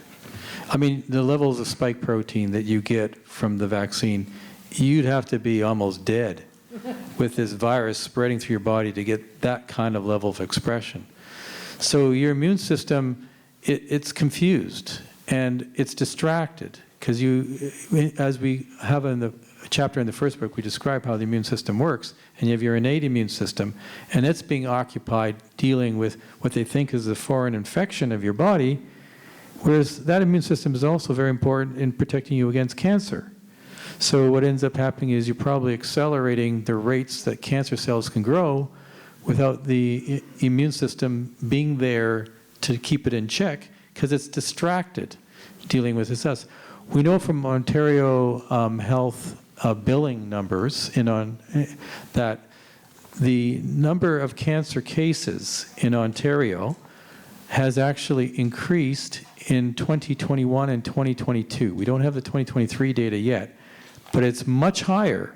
I mean, the levels of spike protein that you get from the vaccine, you'd have to be almost dead with this virus spreading through your body to get that kind of level of expression. So your immune system, it's confused and it's distracted because as we have in the chapter in the first book, we describe how the immune system works, and you have your innate immune system, and it's being occupied dealing with what they think is the foreign infection of your body, whereas that immune system is also very important in protecting you against cancer. So what ends up happening is you're probably accelerating the rates that cancer cells can grow without the immune system being there to keep it in check because it's distracted dealing with this. We know from Ontario Health billing numbers that the number of cancer cases in Ontario has actually increased in 2021 and 2022. We don't have the 2023 data yet, but it's much higher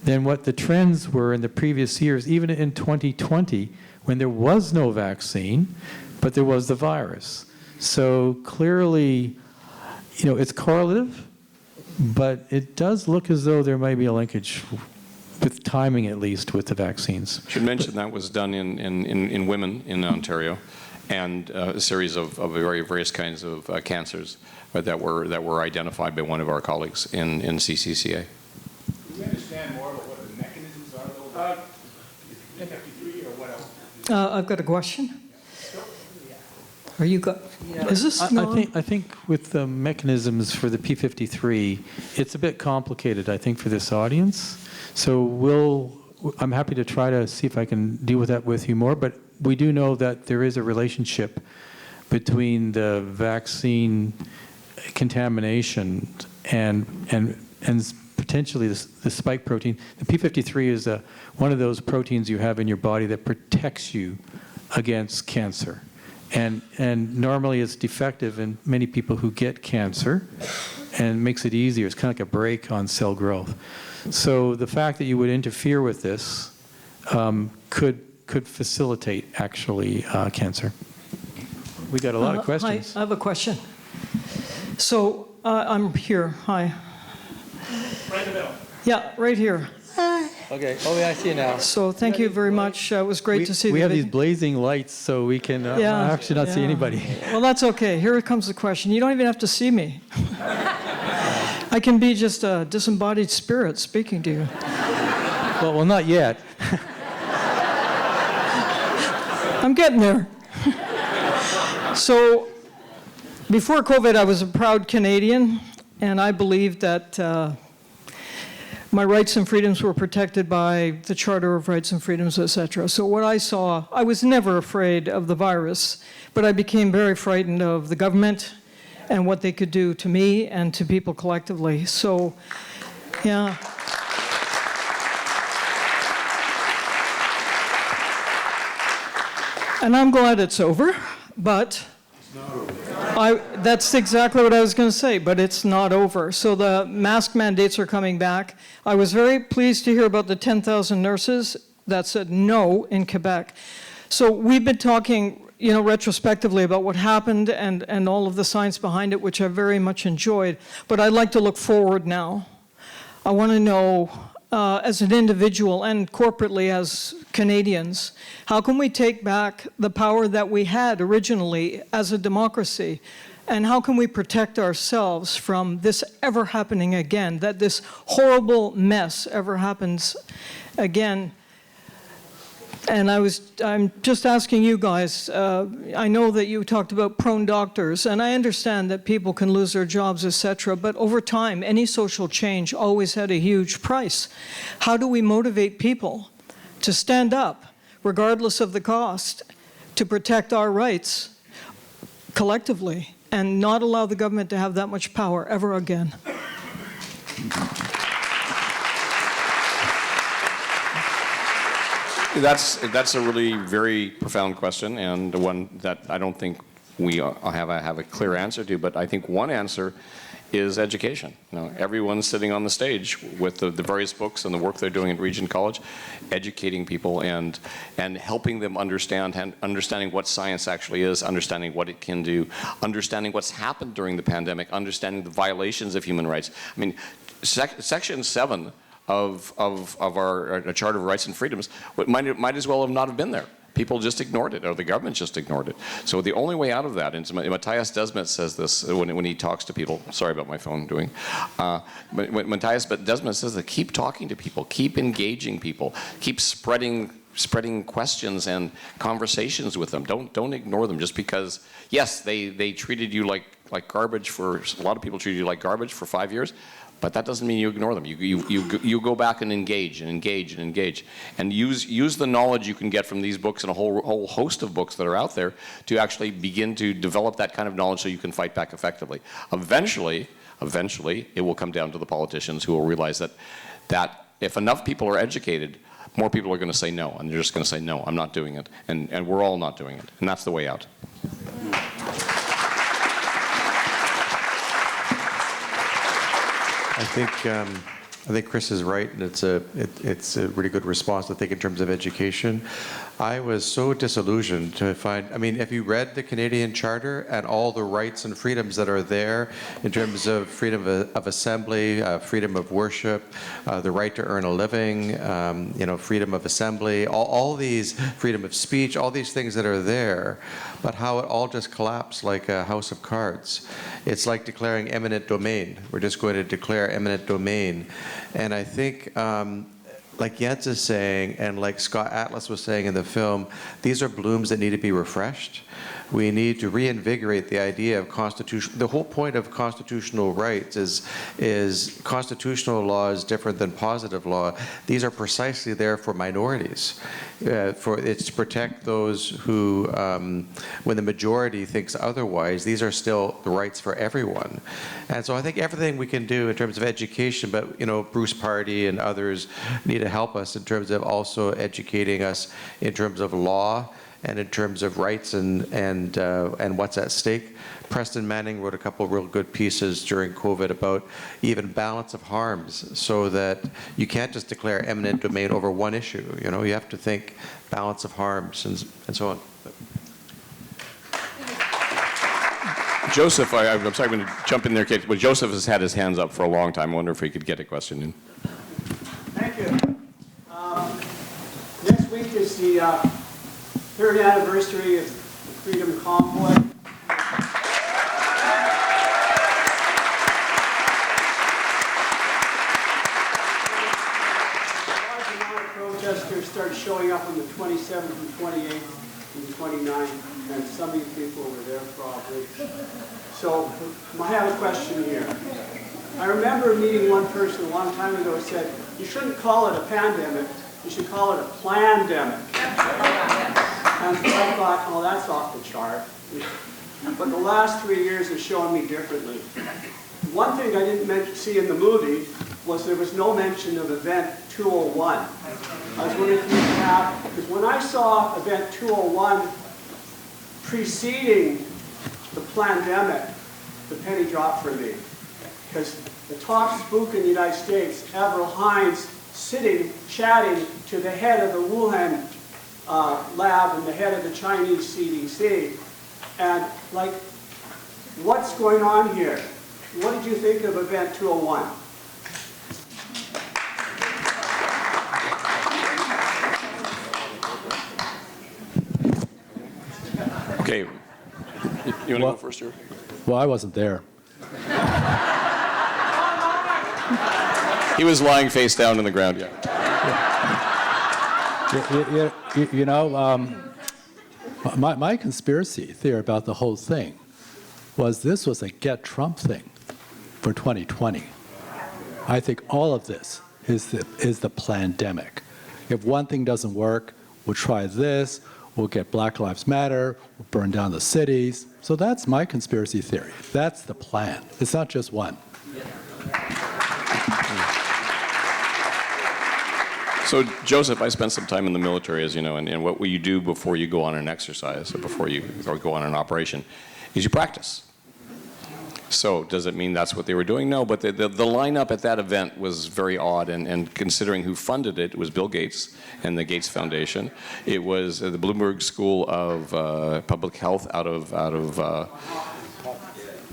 than what the trends were in the previous years, even in 2020, when there was no vaccine, but there was the virus. So clearly, it's correlative, but it does look as though there might be a linkage, with timing at least, with the vaccines. I should mention that was done in women in Ontario, and a series of various kinds of cancers that were identified by one of our colleagues in CCCA. Do we understand more about what the mechanisms are, though? P53 or what else? I've got a question. Are you is this I think with the mechanisms for the P53, it's a bit complicated, I think, for this audience. So I'm happy to try to see if I can deal with that with you more, but we do know that there is a relationship between the vaccine contamination and potentially the spike protein. The P53 is one of those proteins you have in your body that protects you against cancer. And normally it's defective in many people who get cancer and makes it easier. It's kind of like a brake on cell growth. So the fact that you would interfere with this could facilitate actually cancer. We got a lot of questions. Hi, I have a question. So I'm here. Hi. Right in the middle. Yeah, right here. Okay. Oh, yeah, I see now. So thank you very much. It was great to see We the have video. these blazing lights, so we can actually not see anybody. Well, that's okay. Here comes the question. You don't even have to see me. I can be just a disembodied spirit speaking to you. Well, not yet. I'm getting there. So, before COVID, I was a proud Canadian, and I believed that my rights and freedoms were protected by the Charter of Rights and Freedoms, etc. So what I saw, I was never afraid of the virus, but I became very frightened of the government and what they could do to me and to people collectively. So, yeah. And I'm glad it's over, but that's exactly what I was going to say, but it's not over. So the mask mandates are coming back. I was very pleased to hear about the 10,000 nurses that said no in Quebec. So we've been talking, retrospectively about what happened and all of the science behind it, which I very much enjoyed. But I'd like to look forward now. I want to know, as an individual and corporately as Canadians, how can we take back the power that we had originally as a democracy? And how can we protect ourselves from this ever happening again, that this horrible mess ever happens again? And I'm just asking you guys, I know that you talked about prone doctors, and I understand that people can lose their jobs, etc., but over time, any social change always had a huge price. How do we motivate people to stand up, regardless of the cost, to protect our rights collectively, and not allow the government to have that much power ever again? That's a really very profound question, and one that I don't think we have a clear answer to. But I think one answer is education. Everyone's sitting on the stage with the various books and the work they're doing at Regent College, educating people and helping them understanding what science actually is, understanding what it can do, understanding what's happened during the pandemic, understanding the violations of human rights. I mean, Section 7 of our Charter of Rights and Freedoms might as well have not have been there. People just ignored it, or the government just ignored it. So the only way out of that, and Matthias Desmet says this when he talks to people. Sorry about my phone doing. Matthias Desmet says that keep talking to people, keep engaging people, keep spreading questions and conversations with them. Don't ignore them just because, yes, they treated you like garbage for, a lot of people treated you like garbage for 5 years. But that doesn't mean you ignore them. You go back and engage and engage and engage, and use the knowledge you can get from these books and a whole host of books that are out there to actually begin to develop that kind of knowledge so you can fight back effectively. Eventually, it will come down to the politicians who will realize that if enough people are educated, more people are going to say no, and they're just going to say, no, I'm not doing it. And we're all not doing it. And that's the way out. I think Chris is right, and it's a really good response, I think, in terms of education. I was so disillusioned to find, I mean, have you read the Canadian Charter and all the rights and freedoms that are there in terms of freedom of assembly, freedom of worship, the right to earn a living, freedom of assembly, all these, freedom of speech, all these things that are there, but how it all just collapsed like a house of cards. It's like declaring eminent domain. We're just going to declare eminent domain. And I think, like Jens is saying, and like Scott Atlas was saying in the film, these are blooms that need to be refreshed. We need to reinvigorate the idea of constitution. The whole point of constitutional rights is constitutional law is different than positive law. These are precisely there for minorities. It's to protect those who, when the majority thinks otherwise, these are still the rights for everyone. And so I think everything we can do in terms of education, but Bruce Party and others need to help us in terms of also educating us in terms of law and in terms of rights and what's at stake. Preston Manning wrote a couple of real good pieces during COVID about even balance of harms, so that you can't just declare eminent domain over one issue. You have to think balance of harms and so on. Joseph, I'm sorry, I'm going to jump in there, Kate, but Joseph has had his hands up for a long time. I wonder if he could get a question in. Thank you. Next week is the third anniversary of the Freedom Convoy. Protesters started showing up on the 27th and 28th and 29th, and some of you people were there probably. So I have a question here. I remember meeting one person a long time ago who said, you shouldn't call it a pandemic, you should call it a plandemic. And I thought, oh, that's off the chart. But the last 3 years has shown me differently. One thing I didn't see in the movie was there was no mention of Event 201. I was wondering if you could have, because when I saw Event 201 preceding the plandemic, the penny dropped for me. Because the top spook in the United States, Avril Haines, sitting, chatting to the head of the Wuhan lab and the head of the Chinese CDC. And like, what's going on here? What did you think of Event 201? Okay. You want to go first here? Well, I wasn't there. He was lying face down on the ground, yeah. My conspiracy theory about the whole thing was this was a get Trump thing for 2020. I think all of this is the plandemic. If one thing doesn't work, we'll try this, we'll get Black Lives Matter, we'll burn down the cities. So that's my conspiracy theory. That's the plan. It's not just one. So, Joseph, I spent some time in the military, as you know, and what you do before you go on an exercise or before you go on an operation is you practice. So does it mean that's what they were doing? No, but the lineup at that event was very odd, and considering who funded it, it was Bill Gates and the Gates Foundation. It was the Bloomberg School of Public Health out of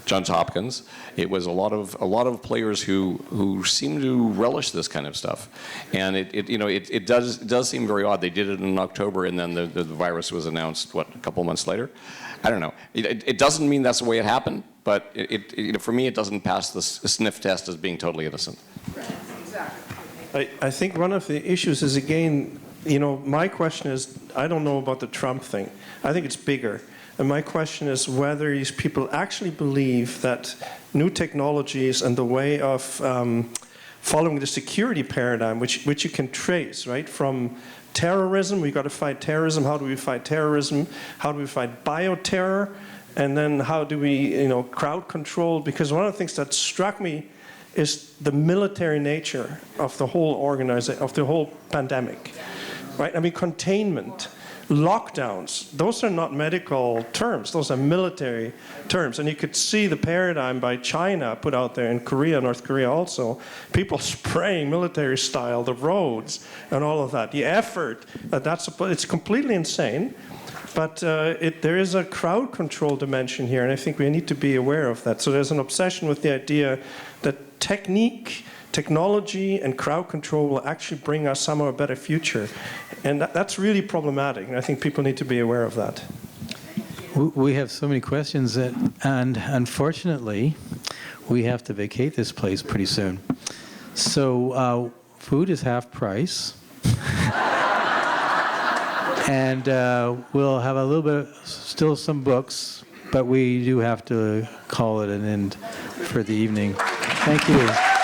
Johns Hopkins. It was a lot of players who seem to relish this kind of stuff, and it does seem very odd. They did it in October, and then the virus was announced a couple months later. I don't know. It doesn't mean that's the way it happened, but for me it doesn't pass the sniff test as being totally innocent. I think one of the issues is, again, my question is, I don't know about the Trump thing. I think it's bigger. And my question is whether these people actually believe that new technologies and the way of following the security paradigm, which you can trace, right, from terrorism, we've got to fight terrorism. How do we fight terrorism? How do we fight bioterror? And then how do we, crowd control? Because one of the things that struck me is the military nature of the whole of the whole pandemic, right? I mean, containment, lockdowns, those are not medical terms, those are military terms. And you could see the paradigm by China put out there in Korea, North Korea also, people spraying military style the roads and all of that. The effort, it's completely insane, but there is a crowd control dimension here, and I think we need to be aware of that. So there's an obsession with the idea that technology and crowd control will actually bring us somehow a better future. And that's really problematic, and I think people need to be aware of that. We have so many questions, and unfortunately, we have to vacate this place pretty soon. So food is half price. And we'll have a little bit, still some books, but we do have to call it an end for the evening. Thank you.